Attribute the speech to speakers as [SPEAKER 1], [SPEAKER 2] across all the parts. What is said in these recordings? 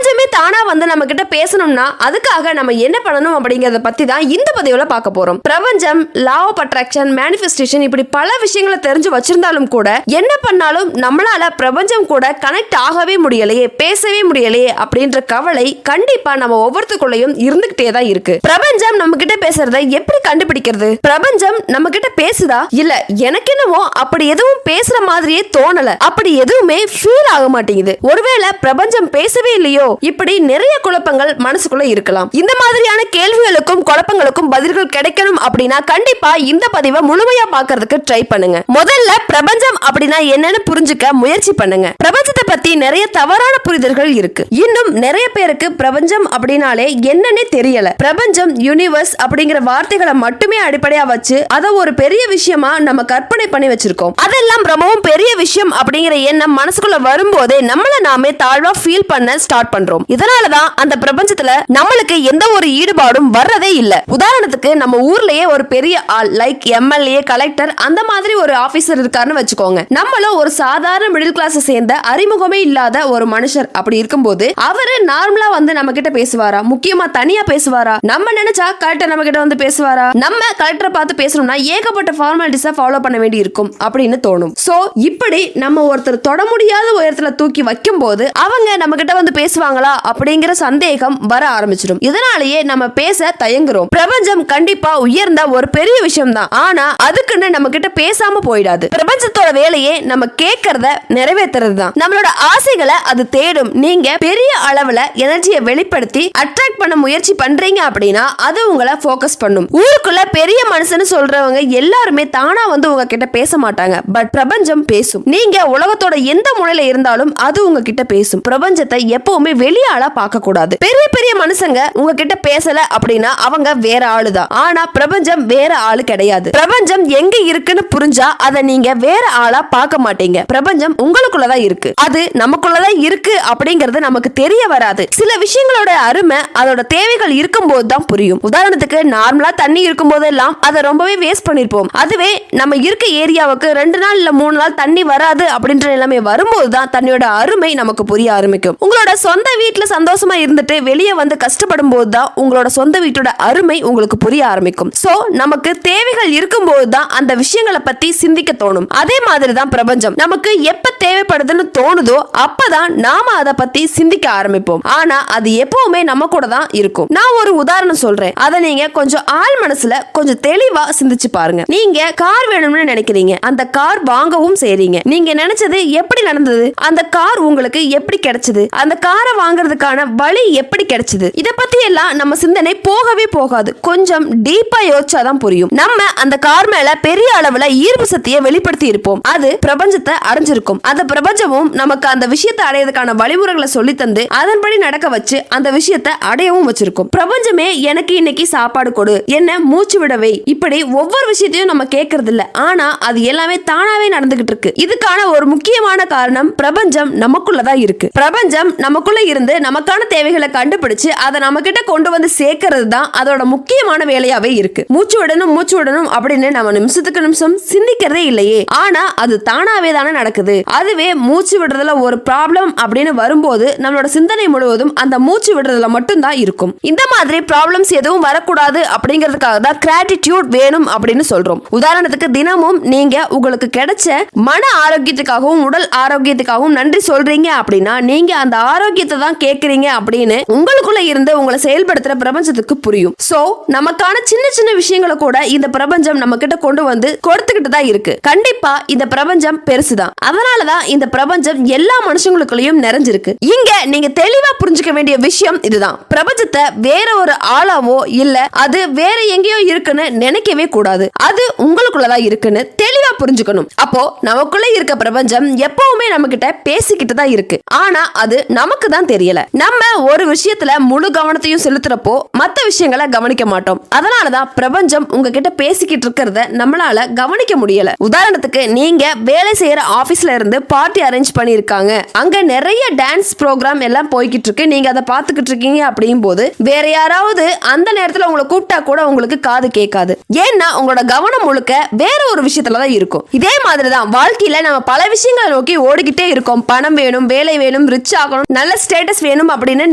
[SPEAKER 1] பிரபஞ்சமே தானா வந்து நம்ம கிட்ட பேசணும்னா அதுக்காக நம்ம என்ன பண்ணணும் அப்படிங்கறத பத்தி தான் இந்த பதிவுல பார்க்க போறோம். பிரபஞ்சம், லா ஆஃப் அட்ராக்ஷன், மேனிஃபெஸ்டேஷன் இப்படி பல விஷயங்களை தெரிஞ்சு வச்சிருந்தாலும் கூட என்ன பண்ணாலும் நம்மளால பிரபஞ்சம் கூட கனெக்ட் ஆகவே முடியலையே, பேசவே முடியலையே அப்படின்ற கவலை கண்டிப்பா நம்ம ஒவ்வொருத்தருக்குள்ளேயும் இருந்துகிட்டே தான் இருக்கு. பிரபஞ்சம் நம்ம கிட்ட பேசுறதை எப்படி கண்டுபிடிக்கிறது? பிரபஞ்சம் நம்ம கிட்ட பேசுதா? இல்ல எனக்கு என்னவோ அப்படி எதுவும் பேசுற மாதிரியே தோணல, அப்படி எதுவுமே ஃபீல் ஆக மாட்டேங்குது. ஒருவேளை பிரபஞ்சம் பேசவே இல்லையோ? இப்படி நிறைய குழப்பங்கள் மனசுக்குள்ள இருக்கலாம். இந்த மாதிரியான கேள்விகளுக்கும் குழப்பங்களுக்கும் பதில்கள் கிடைக்கணும் அப்படின்னா கண்டிப்பா இந்த பதிவை முழுமையா பார்க்கிறதுக்கு ட்ரை பண்ணுங்க. முதல்ல பிரபஞ்சம் அப்படின்னா என்னன்னு புரிஞ்சுக்க முயற்சி பண்ணுங்க. பிரபஞ்சத்தை பத்தி நிறைய தவறான புரிதல்கள் இருக்கு. இன்னும் நிறைய பேருக்கு பிரபஞ்சம் அப்படின்னாலே என்னன்னே தெரியல. பிரபஞ்சம், யூனிவர்ஸ் அப்படிங்கிற வார்த்தைகளை மட்டுமே அடிப்படையா வச்சு அதை ஒரு பெரிய விஷயமா நம்ம கற்பனை பண்ணி வச்சிருக்கோம். அதெல்லாம் ரொம்பவும் பெரிய விஷயம் அப்படிங்கிற எண்ணம் மனசுக்குள்ள வரும்போதே நம்மள நாமே தாழ்வா ஃபீல் பண்ண ஸ்டார்ட் பண்றோம். இதனாலதான் அந்த பிரபஞ்சத்துல நம்மளுக்கு எந்த ஒரு ஈடுபாடும் வர்றதே இல்ல. உதாரணத்துக்கு நம்ம ஊர்லயே ஒரு பெரிய ஆள் லைக் எம்எல்ஏ, கலெக்டர் அந்த மாதிரி ஒரு ஆபீசர் இருக்காருன்னு வச்சுக்கோங்க. நம்மளும் ஒரு சாதாரண மிடில் கிளாஸ் சேர்ந்த அறிமுகமே இல்லாத ஒரு மனுஷர். அப்படி இருக்கும்போது அவரு நார்மலா வந்து நம்ம கிட்ட பேசுவாரா? முக்கியமா தனியா பேசுவாரா? நம்ம நினைச்சா கலெக்டர் நம்ம கிட்ட வந்து பேசுவாரா? நம்ம கலெக்டரை பார்த்து பேசணும்னா ஏகப்பட்ட ஃபார்மாலிட்டிஸை ஃபாலோ பண்ண வேண்டி இருக்கும் அப்படின்னு தோணும். சோ இப்படி நம்ம ஒருத்தர் தொட முடியாத உயரத்துல தூக்கி வைக்கும் போது அவங்க நம்ம கிட்ட வந்து பேசுவாங்களா அப்படிங்கிற சந்தேகம் வர ஆரம்பிச்சிடும். இதனாலேயே நம்ம பேச தயங்குறோம். பிரபஞ்சம் கண்டிப்பா உயர்ந்த ஒரு பெரிய விஷயம் தான். ஆனா அதுக்குன்னு நம்ம கிட்ட பேசாம போயிடாது. பிரபஞ்சத்தோட வேலையே நம்ம கேட்கறத நிறைவேற்றுறது தான். நம்மளோட ஆசைகளை அது தேடும். நீங்க பெரிய அளவுல எனர்ஜியை வெளிப்படுத்தி அட்ராக்ட் பண்ண முயற்சி பண்றீங்க அப்படின்னா அது உங்களை ஃபோக்கஸ் பண்ணும். ஊருக்குள்ள பெரிய மனுஷன்னு சொல்றவங்க எல்லாருமே தானா வந்து உங்ககிட்ட பேச மாட்டாங்க. பட் பிரபஞ்சம் பேசும். நீங்க உலகத்தோட எந்த மூலையில இருந்தாலும் அது உங்ககிட்ட பேசும். பிரபஞ்சத்தை எப்பவுமே வெளியாளா பார்க்க கூடாது. பெரிய பெரிய மனுஷங்க உங்ககிட்ட பேசல அப்படின்னா அவங்க வேற ஆளுதான். ஆனா பிரபஞ்சம் வேற ஆளு கிடையாது. பிரபஞ்சம் எங்க இருக்குன்னு புரிஞ்சா அதை நீங்க வேற ஆளா பார்க்க மாட்டீங்க. பிரபஞ்சம் உங்களுக்குள்ளதான் இருக்கு. அது நமக்குள்ளதான் இருக்கு அப்படிங்கறது நமக்கு தெரிய வராது. சில விஷயங்களோட அருமை அதோட தேவைகள் இருக்கும் போது தான் புரியும். உதாரணத்துக்கு நார்மலா தண்ணி இருக்கும் போதெல்லாம் அதை ரொம்பவே வேஸ்ட் பண்ணிருப்போம். அதுவே நம்ம இருக்க ஏரியாவுக்கு 2 நாள் இல்ல 3 நாள் தண்ணி வராது அப்படின்ற நிலைமை வரும்போது தான் தண்ணியோட அருமை நமக்கு புரிய ஆரம்பிக்கும். உங்களோட சொந்த வீட்டுல சந்தோஷமா இருந்துட்டு வெளியே வந்து கஷ்டப்படும் போது தான் உங்களோட சொந்த வீட்டோட அருமை உங்களுக்கு புரிய ஆரம்பிக்கும். சோ நமக்கு தேவைகள் இருக்கும் போது தான் அந்த விஷயங்களை பத்தி சிந்திக்க தோணும். அதே மாதிரி தான் பிரபஞ்சம் நமக்கு எப்ப தேவைப்படுதுன்னு தோணுதோ அப்பதான் நாம அதை பத்தி சிந்திக்க ஆரம்பிப்போம். ஆனா அது எப்பவுமே நம்ம கூட தான் இருக்கும். நான் ஒரு உதாரணம் சொல்றேன். அதை நீங்க கொஞ்சம் ஆள் மனசுல கொஞ்சம் தெளிவா சிந்திச்சு பாருங்க. நீங்க கார் வேணும்னு நினைக்கிறீங்க. அந்த கார் வாங்கவும் செய்றீங்க. நீங்க நினைச்சது எப்படி நடந்தது? அந்த கார் உங்களுக்கு எப்படி கிடைச்சது? அந்த காரை வாங்குறதுக்கான வழி எப்படி கிடைச்சது? இத பத்தி எல்லாம் நம்ம சிந்தனை போகவே போகாது. கொஞ்சம் டீப்பா யோசிச்சாதான் புரியும். நம்ம அந்த கார் மேல பெரிய அளவுல ஈர்ப்பு சக்தியை வெளிப்படுத்தி இருப்போம். அது பிரபஞ்சத்தை அடைஞ்சிருக்கும். அந்த பிரபஞ்சமும் நமக்கு அந்த விஷயத்தை அடையறதுக்கான வழிமுறைகளை சொல்லி தந்து அதன்படி நடக்க வச்சு அந்த விஷயத்தை அடையவும் வச்சிருக்கும். பிரபஞ்சமே எனக்கு இன்னைக்கு சாப்பாடு கொடு, என்ன மூச்சு விடவே, இப்படி ஒவ்வொரு விஷயத்தையும் நம்ம கேட்கறது இல்ல. ஆனா அது எல்லாமே தானாவே நடந்துகிட்டு இருக்கு. இதுக்கான ஒரு முக்கியமான காரணம் பிரபஞ்சம் நமக்குள்ளதான் இருக்கு. பிரபஞ்சம் நமக்குள்ள இருந்து நமக்கான தேவைகளை கண்டுபிடிச்சு அதை நம்ம கிட்ட கொண்டு வந்து சேர்க்கிறது தான் அதோட முக்கியமான வேலையாவே இருக்கு. மூச்சு விடணும் அப்படின்னு நம்ம நிமிஷத்துக்கு நிமிஷம் சிந்திக்கிறதே இல்லையே. ஆனா அது தானாவே தானே நடக்குது. அதுவே மூச்சு விடுறதுல ஒரு ப்ராப்ளம் அப்படின்னு வரும்போது நம்மளோட சிந்தனை முழுவதும் அந்த மூச்சு விடுறதுல மட்டும் தான் இருக்கும். இந்த மாதிரி ப்ராப்ளம்ஸ் எதுவும் வரக்கூடாது அப்படிங்கிறதுக்காக தான் கிராட்டிடியூட் வேணும் அப்படின்னு சொல்றோம். உதாரணத்துக்கு தினமும் நீங்க உங்களுக்கு கிடைச்ச மன ஆரோக்கியத்துக்காகவும் உடல் ஆரோக்கியத்துக்காகவும் நன்றி சொல்றீங்க அப்படின்னா நீங்க அந்த ஆரோக்கியத்தை தான் கேட்கறீங்க அப்படின்னு உங்களுக்குள்ள இருந்து உங்களை செயல்படுத்துற பிரபஞ்சத்துக்கு புரியும். சோ நமக்கான சின்ன சின்ன விஷயங்களை கூட இந்த பிரபஞ்சம் நம்ம கிட்ட கொண்டு வந்து கொடுத்துக்கிட்டு தான் இருக்கு. கண்டிப்பா இந்த பிரபஞ்சம் பெருசுதான். அதனாலதான் இந்த பிரபஞ்சம் எல்லா மனுஷங்களுக்குள்ளயும் நிறைஞ்சிருக்கு. இங்க நீங்க தெளிவா புரிஞ்சுக்க வேண்டிய விஷயம் இதுதான். பிரபஞ்சத்தை வேற ஒரு ஆளாவோ இல்ல அது வேற எங்கேயோ இருக்குன்னு நினைக்கவே கூடாது. அது உங்களுக்குள்ளதான் இருக்குன்னு தெளிவா புரிஞ்சுக்கணும். அப்போ நமக்குள்ள இருக்க பிரபஞ்சம் எப்பவுமே நம்ம கிட்ட பேசிக்கிட்டு தான் இருக்கு. ஆனா அது நமக்கு தான் தெரியல. நம்ம ஒரு விஷயத்துல முழு கவனத்தையும் செலுத்துறப்போ மத்த விஷயங்களை கவனிக்க மாட்டோம். அதனாலதான் பிரபஞ்சம் உங்ககிட்ட பேசிக்கிட்டு இருக்கிறத நம்மளால கவனிக்க முடியல. உதாரணத்துக்கு நீங்க வேலை செய்யற ஆபீஸ்ல இருந்து பார்ட்டி அரேஞ்ச் பண்ணிருக்காங்க. அங்க நிறைய டான்ஸ் ப்ரோக்ராம் எல்லாம் போய்கிட்டு இருக்கு. நீங்க அதை பாத்துக்கிட்டு இருக்கீங்க அப்படியும் போது வேற யாராவது அந்த நேரத்துல உங்களை கூப்பிட்டா கூட உங்களுக்கு காது கேட்காது. ஏன்னா உங்களோட கவனம் முழுக்க வேற ஒரு விஷயத்துலதான் இருக்கும். இதே மாதிரிதான் வாழ்க்கையில நம்ம பல விஷயங்களை நோக்கி ஓடிக்கிட்டே இருக்கோம். பணம் வேணும், வேலை வேணும், ரிச் ஆகணும், நல்ல ஸ்டேட்டஸ் ஐடியாஸ் வேணும் அப்படின்னு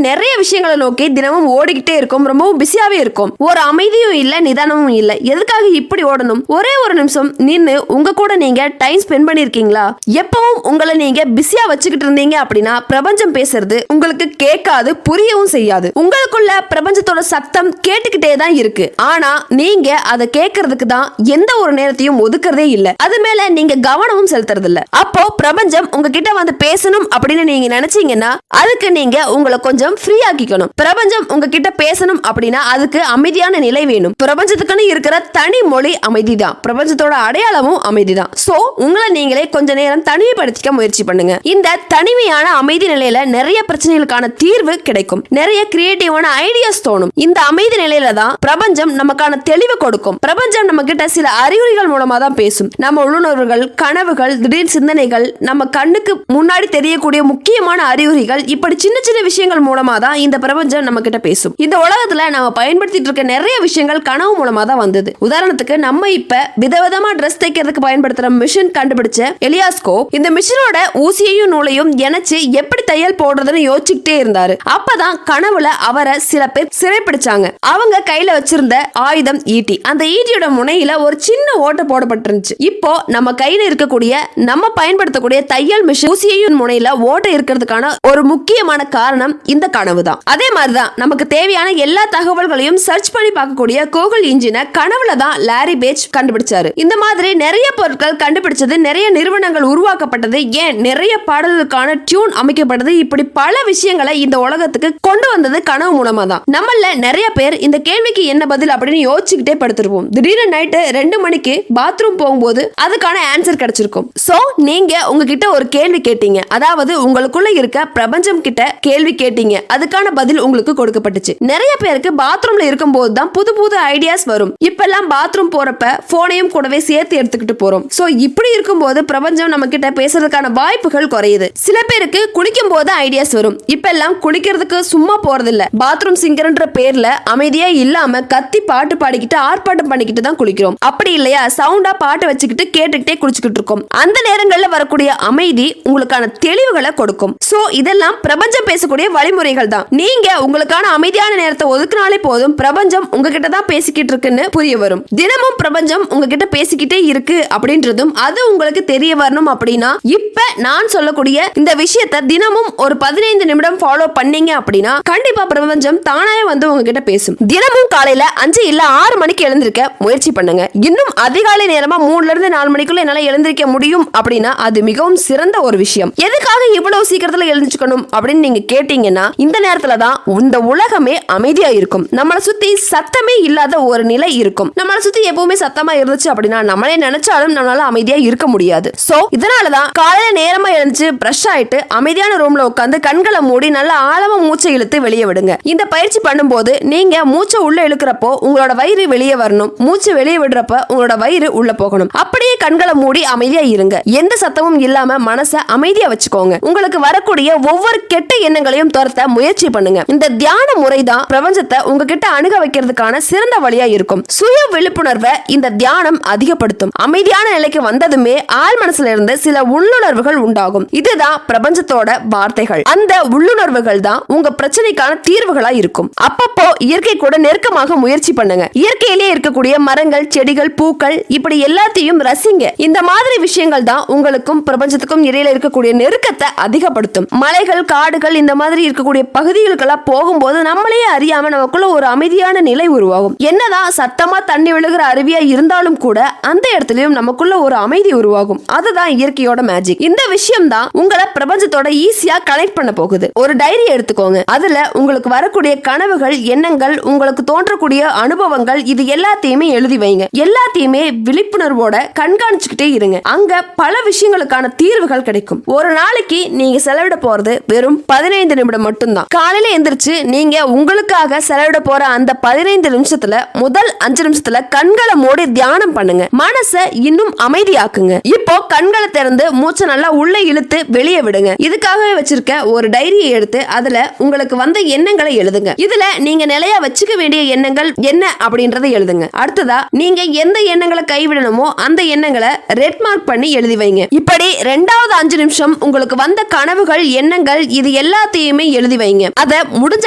[SPEAKER 1] நிறைய விஷயங்களை நோக்கி தினமும் ஓடிக்கிட்டே இருக்கும், ரொம்பவும் பிஸியாவே இருக்கும். ஒரு அமைதியும் இல்ல, நிதானமும் இல்ல. எதுக்காக இப்படி ஓடணும்? ஒரே ஒரு நிமிஷம் நின்னு உங்க கூட நீங்க டைம் ஸ்பெண்ட் பண்ணிருக்கீங்களா? எப்பவும் உங்களை நீங்க பிஸியா வச்சுக்கிட்டு இருந்தீங்க அப்படின்னா பிரபஞ்சம் பேசுறது உங்களுக்கு கேட்காது, புரியவும் செய்யாது. உங்களுக்குள்ள பிரபஞ்சத்தோட சத்தம் கேட்டுக்கிட்டே தான் இருக்கு. ஆனா நீங்க அதை கேட்கறதுக்கு தான் எந்த ஒரு நேரத்தையும் ஒதுக்குறதே இல்ல. அது மேல நீங்க கவனமும் செலுத்துறது இல்ல. அப்போ பிரபஞ்சம் உங்ககிட்ட வந்து பேசணும் அப்படின்னு நீங்க நினைச்சீங்கன்னா அதுக்கு நீங்க உங்களை கொஞ்சம் ஃப்ரீ ஆக்கிக்கணும். பிரபஞ்சம் உங்ககிட்ட பேசணும் அப்படின்னா அதுக்கு அமைதியான நிலை வேணும். பிரபஞ்சத்துக்குன்னு இருக்கிற தனி மொழி அமைதிதான். பிரபஞ்சத்தோட அடையாளமும் அமைதிதான். சோ உங்களை நீங்களே கொஞ்ச நேரம் தனிமைப்படுத்திக்க முயற்சி பண்ணுங்க. இந்த தனிமையான அமைதி நிலையில நிறைய பிரச்சனைகளுக்கான தீர்வு கிடைக்கும். நிறைய கிரியேட்டிவான ஐடியாஸ் தோணும். இந்த அமைதி நிலையில தான் பிரபஞ்சம் நமக்கான தெளிவு கொடுக்கும். பிரபஞ்சம் நம்ம கிட்ட சில அறிகுறிகள் மூலமா தான் பேசும். நம்ம உள்ளுணர்வுகள், கனவுகள், திடீர் சிந்தனைகள், நம்ம கண்ணுக்கு முன்னாடி தெரியக்கூடிய முக்கியமான அறிகுறிகள், இப்படி சின்ன சின்ன விஷயங்கள் மூலமா தான் இந்த பிரபஞ்சம் நம்ம கிட்ட பேசும். இந்த உலகத்துல நம்ம பயன்படுத்திட்டு இருக்க நிறைய விஷயங்கள் கனவு மூலமா தான் வந்தது. உதாரணத்துக்கு நம்ம இப்ப விதவிதமா ட்ரெஸ் தைக்கிறதுக்கு பயன்படுத்துற மிஷின் கண்டுபிடிச்ச எலியாஸ்கோ இந்த மிஷினோட ஊசியையும் நூலையும் இணைச்சு எப்படி தையல் போடுறதுன்னு யோசிச்சுக்கிட்டே இருந்தாரு. அப்பதான் கனவுல அவரை சில பேர் சிறைப்பிடிச்சாங்க. அவங்க கையில வச்சிருந்த ஆயுதம் ஈட்டி. அந்த ஈட்டியோட முனையில ஒரு சின்ன ஓட்டை போடப்பட்டிருந்துச்சு. இப்போ நம்ம கையில இருக்கக்கூடிய, நம்ம பயன்படுத்தக்கூடிய தையல் மிஷின் ஊசியையும் முனையில ஓட்டை இருக்கிறதுக்கான ஒரு முக்கியமான காரணம் இந்த கனவு தான். அதே மாதிரிதான் நமக்கு தேவையான எல்லா தகவல்களையும் சர்ச் பண்ணி பார்க்கக்கூடிய கூகுள் இன்ஜினை கனவுல தான் லாரி பேஜ் கண்டுபிடிச்சாரு. இந்த மாதிரி நிறைய பொருட்கள் கண்டுபிடிச்சது, நிறைய நிறுவனங்கள் உருவாக்கப்பட்டது, ஏன் நிறைய பாடல்களுக்கான டியூன் அமைக்கப்பட்டது, இப்படி பல விஷயங்களை இந்த உலகத்துக்கு கொண்டு வந்தது கனவு மூலமா தான். நம்மள நிறைய பேர் இந்த கேள்விக்கு என்ன பதில் அப்படின்னு யோசிச்சுக்கிட்டே படுத்திருப்போம். திடீர்னு நைட்டு 2 மணிக்கு பாத்ரூம் போகும்போது அதுக்கான ஆன்சர் கிடைச்சிருக்கும். சோ நீங்க உங்ககிட்ட ஒரு கேள்வி கேட்டீங்க, அதாவது உங்களுக்குள்ள இருக்க பிரபஞ்சம் கிட்ட கேள்வி கேட்டீங்க, அதுக்கான பதில் உங்களுக்கு கொடுக்கப்பட்டுச்சு. நிறைய பேருக்கு பாத்ரூம்ல இருக்கும் போது தான் புது புது ஐடியாஸ் வரும். இப்பெல்லாம் பாத்ரூம் போறப்ப போனையும் கூடவே சேர்த்து எடுத்துக்கிட்டு போறோம். சோ இப்படி இருக்கும்போது பிரபஞ்சம் நம்ம கிட்ட பேசுறதுக்கான வாய்ப்புகள் குறையுது. சில பேருக்கு குளிக்கும் போது ஐடியாஸ் வரும். இப்பெல்லாம் குளிக்கிறதுக்கு சும்மா போறது இல்ல, பாத்ரூம் சிங்கர்ன்ற பேர்ல அமைதியா இல்லாம கத்தி பாட்டு பாடிக்கிட்டு ஆர்ப்பாட்டம் பண்ணிக்கிட்டு தான் குளிக்கிறோம். அப்படி இல்லையா, சவுண்டா பாட்டு வச்சுக்கிட்டு கேட்டுக்கிட்டே குளிச்சுக்கிட்டு இருக்கோம். அந்த நேரங்கள்ல வரக்கூடிய அமைதி உங்களுக்கான தெளிவுகளை கொடுக்கும். சோ இதெல்லாம் பிரபஞ்சம் பேசக்கூடிய வழிமுறைகள் தான். நீங்க உங்களுக்கான அமைதியான நேரத்தை ஒதுக்குனாலே போதும், பிரபஞ்சம் உங்ககிட்ட தான் பேசிக்கிட்டு இருக்குன்னு புரிய வரும். தினமும் பிரபஞ்சம் உங்ககிட்ட பேசிக்கிட்டே இருக்கு அப்படின்றதும் அது உங்களுக்கு தெரிய வரணும் அப்படின்னா இப்ப நான் சொல்லக்கூடிய இந்த விஷயத்தை தினமும் ஒரு 15 நிமிடம் ஃபாலோ பண்ணீங்க அப்படின்னா கண்டிப்பா பிரபஞ்சம் தானாயே வந்து உங்ககிட்ட பேசும். தினமும் காலையில 5 இல்ல 6 மணிக்கு எழுந்திருக்க முயற்சி பண்ணுங்க. இன்னும் அதிகாலை நேரமா 3ல இருந்து 4 மணிக்குள்ள என்னால எழுந்திருக்க முடியும் அப்படின்னா அது மிகவும் சிறந்த ஒரு விஷயம். எதுக்காக இவ்வளவு சீக்கிரத்துல எழுந்திருக்கணும் அப்படின்னு நீங்க கேட்டீங்கன்னா இந்த நேரத்துல தான் இந்த உலகமே அமைதியா இருக்கும். நம்மளை சுத்தி சத்தமே இல்லாத ஒரு நிலை இருக்கும். நம்மளை சுத்தி எப்பவுமே சத்தமா இருந்துச்சு அப்படின்னா நம்மளே நினைச்சாலும் நம்மளால அமைதியா இருக்க முடியாது. சோ இதனாலதான் காலையில நேரமா எழுந்து பிரஷ் ஆயிட்டு அமைதியான ரூம்ல உட்காந்து கண்களை மூடி நல்ல ஆழமா மூச்சை இழுத்து வெளியே விடுங்க. இந்த பயிற்சி பண்ணும்போது நீங்க மூச்சை உள்ள இழுக்கிறப்போ உங்களோட வயிறு வெளியே வரணும், மூச்சு வெளியே விடுறப்ப உங்களோட வயிறு உள்ள போகணும். அப்படியே கண்களை மூடி அமைதியா இருங்க. எந்த சத்தமும் இல்லாம மனசை அமைதியா வச்சுக்கோங்க. உங்களுக்கு வரக்கூடிய ஒவ்வொரு கெட்ட எண்ணங்களையும் துரத்த முயற்சி பண்ணுங்க. இந்த தியான முறை தான் பிரபஞ்சத்தை உங்ககிட்ட அணுக வைக்கிறதுக்கான சிறந்த வழியா இருக்கும். சுய விழிப்புணர்வை இந்த தியானம் அதிகப்படுத்தும். அமைதியான நிலைக்கு வந்ததுமே ஆழ் மனசுல இருந்து சில உள்ளுணர்வுகள் உண்டாகும். இதுதான் பிரபஞ்சத்தோட வார்த்தைகள். அந்த உள்ளுணர்வுகள் தான் உங்க பிரச்சனைக்கான தீர்வுகளா இருக்கும். அப்பப்போ இயற்கை கூட நெருக்கமாக முயற்சி பண்ணுங்க. இயற்கையிலே இருக்கக்கூடிய மரங்கள், செடிகள், பூக்கள், இப்படி எல்லாத்தையும் ரசிங்க. இந்த மாதிரி விஷயங்கள் தான் உங்களுக்கும் பிரபஞ்சத்துக்கும் இடையில இருக்கக்கூடிய நெருக்கத்தை அதிகப்படுத்தும். மலைகள், காடுகள், இந்த மாதிரி இருக்கக்கூடிய பகுதிகளுக்கெல்லாம் போகும்போது நம்மளே அறியாம நமக்குள்ள ஒரு அமைதியான நிலை உருவாகும். என்னதான் சத்தமா தண்ணி விழுகிற அருவியா இருந்தாலும் கூட அந்த இடத்துலயும் நமக்குள்ள ஒரு அமைதி உருவாகும். அதுதான் இயற்கையோட மேஜிக். இந்த விஷயம் தான் உங்களை பிரபஞ்சத்தோட ஈஸியா கனெக்ட் பண்ண போகுது. ஒரு டைரி எடுத்துக்கோங்க. அதுல உங்களுக்கு வரக்கூடிய கனவுகள், எண்ணங்கள், உங்களுக்கு தோன்றக்கூடிய அனுபவங்கள், இது எல்லாத்தையுமே எழுதி வைங்க. எல்லாத்தையுமே விழிப்புணர்வோட கண்காணிச்சுக்கிட்டே இருங்க. அங்க பல விஷயங்களுக்கான தீர்வுகள் கிடைக்கும். ஒரு நாளைக்கு நீங்க செலவிட போறது வெறும் 15 நிமிடம் மட்டும்தான். காலையில எந்திரிச்சு நீங்க உங்களுக்காக செலவிட போற அந்த 15 நிமிஷத்துல முதல் 5 நிமிஷத்துல கண்களை மூடி தியானம் பண்ணுங்க. மனசை இன்னும் அமைதியாக்குங்க. இப்போ கண்களை திறந்து மூச்சை நல்லா உள்ள இழுத்து வெளியே விடுங்க. இதுக்காகவே வச்சிருக்க ஒரு டைரியை எடுத்து அதுல உங்களுக்கு வந்த எண்ணங்களை எழுதுங்க. இதுல நீங்க நிலையா வச்சுக்க வேண்டிய எண்ணங்கள் என்ன அப்படின்றத எழுதுங்க. அடுத்ததா நீங்க எந்த எண்ணங்களை கைவிடணுமோ அந்த எண்ணங்களை ரெட் மார்க் பண்ணி எழுதி வைங்க. இப்படி 2வது 5 நிமிஷம் உங்களுக்கு வந்த கனவுகள், எண்ணங்கள், இது எல்லா எல்லாத்தையுமே எழுதி வைங்க. அதை முடிஞ்ச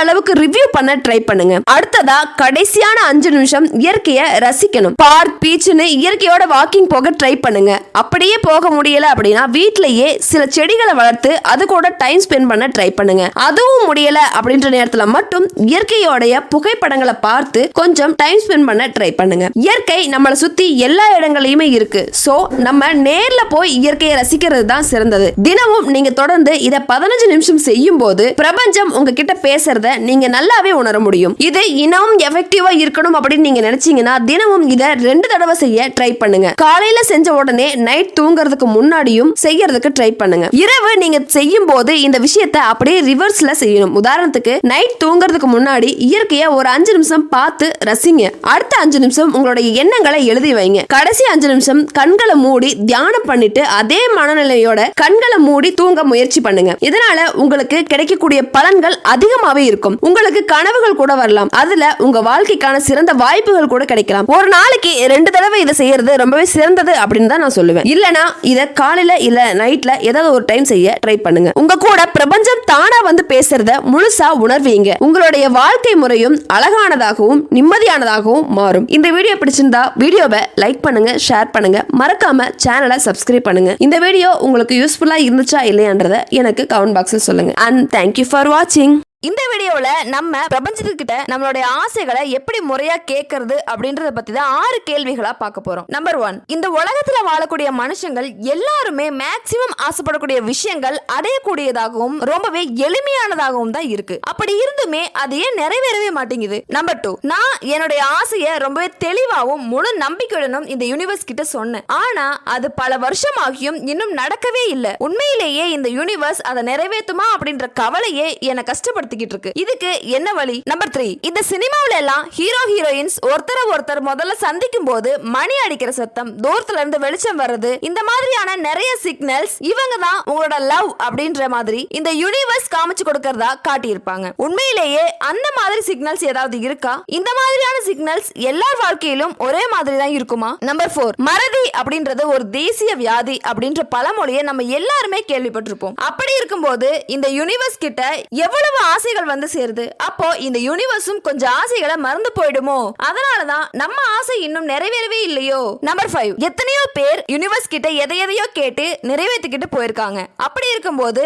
[SPEAKER 1] அளவுக்கு ரிவ்யூ பண்ண ட்ரை பண்ணுங்க. அடுத்ததா கடைசியான 5 நிமிஷம் இயற்கையை ரசிக்கணும். பார்க், பீச்னு இயற்கையோட வாக்கிங் போக ட்ரை பண்ணுங்க. அப்படியே போக முடியல அப்படின்னா வீட்லயே சில செடிகளை வளர்த்து அது கூட டைம் ஸ்பெண்ட் பண்ண ட்ரை பண்ணுங்க. அதுவும் முடியல அப்படின்ற நேரத்துல மட்டும் இயற்கையோடைய புகைப்படங்களை பார்த்து கொஞ்சம் டைம் ஸ்பெண்ட் பண்ண ட்ரை பண்ணுங்க. இயற்கை நம்மளை சுத்தி எல்லா இடங்களையுமே இருக்கு. சோ நம்ம நேர்ல போய் இயற்கையை ரசிக்கிறது தான் சிறந்தது. தினமும் நீங்க தொடர்ந்து இத 15 நிமிஷம் செய்யும் போது பிரபஞ்சம் உங்ககிட்ட பேசுறத நீங்க நல்லாவே உணர முடியும். இது இன்னும் எஃபெக்டிவா இருக்கணும் அப்படின்னு நீங்க நினைச்சீங்கன்னா தினமும் இத 2 தடவை செய்ய ட்ரை பண்ணுங்க. காலையில செஞ்ச உடனே நைட் தூங்குறதுக்கு முன்னாடியும் செய்யறதுக்கு ட்ரை பண்ணுங்க. இரவு நீங்க செய்யும் போது இந்த விஷயத்தை அப்படியே ரிவர்ஸ்ல செய்யணும். உதாரணத்துக்கு நைட் தூங்குறதுக்கு முன்னாடி இயற்கையை ஒரு 5 நிமிஷம் பார்த்து ரசிங்க. அடுத்த 5 நிமிஷம் உங்களுடைய எண்ணங்களை எழுதி வைங்க. கடைசி 5 நிமிஷம் கண்களை மூடி தியானம் பண்ணிட்டு அதே மனநிலையோட கண்களை மூடி தூங்க முயற்சி பண்ணுங்க. இதனால உங்களுக்கு கிடைக்கக்கூடிய பலன்கள் அதிகமாவே இருக்கும். உங்களுக்கு கனவுகள் கூட வரலாம். அதுல உங்க வாழ்க்கைக்கான சிறந்த வாய்ப்புகள் கூட கிடைக்கலாம். ஒரு நாளைக்கு 2 தடவை இதை செய்யறது ரொம்பவே சிறந்தது அப்படின்னு தான் நான் சொல்லுவேன். இல்லனா இத காலையில இல்ல நைட்ல ஏதாவது ஒரு டைம் செய்ய ட்ரை பண்ணுங்க. உங்க கூட பிரபஞ்சம் தானா வந்து பேசுறத முழுசா உணர்வீங்க. உங்களுடைய வாழ்க்கை முறையும் அழகானதாகவும் நிம்மதியானதாகவும் மாறும். இந்த வீடியோ பிடிச்சிருந்தா வீடியோவை லைக் பண்ணுங்க, ஷேர் பண்ணுங்க, மறக்காம சேனலை சப்ஸ்கிரைப் பண்ணுங்க. இந்த வீடியோ உங்களுக்கு யூஸ்ஃபுல்லா இருந்துச்சா இல்லையான்றத எனக்கு கமெண்ட் பாக்ஸ்ல சொல்லுங்க. And thank you for watching. இந்த வீடியோல நம்ம பிரபஞ்சத்துக்கிட்ட நம்மளுடைய ஆசைகளை எப்படி முறையா கேட்கறது அப்படின்றத பத்தி தான் 6 கேள்விகளா பார்க்க போறோம். நம்பர் 1, இந்த உலகத்துல வாழக்கூடிய மனுஷங்கள் எல்லாருமே மேக்சிமம் ஆசைப்படக்கூடிய விஷயங்கள் அடையக்கூடியதாகவும் ரொம்பவே எளிமையானதாகவும் தான் இருக்கு. அப்படி இருந்துமே அது ஏன் நிறைவேறவே மாட்டேங்குது? நம்பர் 2, நான் என்னுடைய ஆசையை ரொம்பவே தெளிவாகவும் முழு நம்பிக்கையுடனும் இந்த யூனிவர்ஸ் கிட்ட சொன்னேன். ஆனா அது பல வருஷமாகியும் இன்னும் நடக்கவே இல்லை. உண்மையிலேயே இந்த யூனிவர்ஸ் அதை நிறைவேற்றுமா அப்படின்ற கவலையே என்னை கஷ்டப்படுத்தி இருக்கு. இதுக்கு என்ன வழி? நம்பர் 3, இந்த சினிமாவில எல்லாம் ஹீரோ ஹீரோயின்ஸ் ஒருத்தர் முதல்ல சந்திக்கும் போது மணி அடிக்கிற சத்தம், தூரத்துல இருந்து வெளிச்சம் வர்றது, இந்த மாதிரியான நிறைய சிக்னல்ஸ் இவங்க தான் உங்களோட லவ் அப்படின்ற மாதிரி இந்த யூனிவர்ஸ் காமிச்சு கொடுக்கறதா காட்டி இருப்பாங்க. உண்மையிலேயே அந்த மாதிரி சிக்னல்ஸ் ஏதாவது இருக்கா? இந்த மாதிரியான சிக்னல்ஸ் எல்லார் வாழ்க்கையிலும் ஒரே மாதிரி தான் இருக்குமா? நம்பர் 4, மறதி அப்படின்றது ஒரு தேசிய வியாதி அப்படின்ற பழமொழியை நம்ம எல்லாருமே கேள்விப்பட்டிருப்போம். அப்படி இருக்கும்போது இந்த யூனிவர்ஸ் கிட்ட எவ்வளவு ஆசைகள் வந்து சேருது. அப்போ இந்த யூனிவர்ஸும் கொஞ்சம் ஆசைகளை மறந்து போயிடுமோ? அதனாலதான் நம்ம ஆசை இன்னும் நிறைவேறவே இல்லையோ? நம்பர் 5, எத்தனையோ பேர் யூனிவர்ஸ் கிட்ட எதையோ கேட்டு நிறைவேற்றிக்கிட்டு போயிருக்காங்க. அப்படி இருக்கும்போது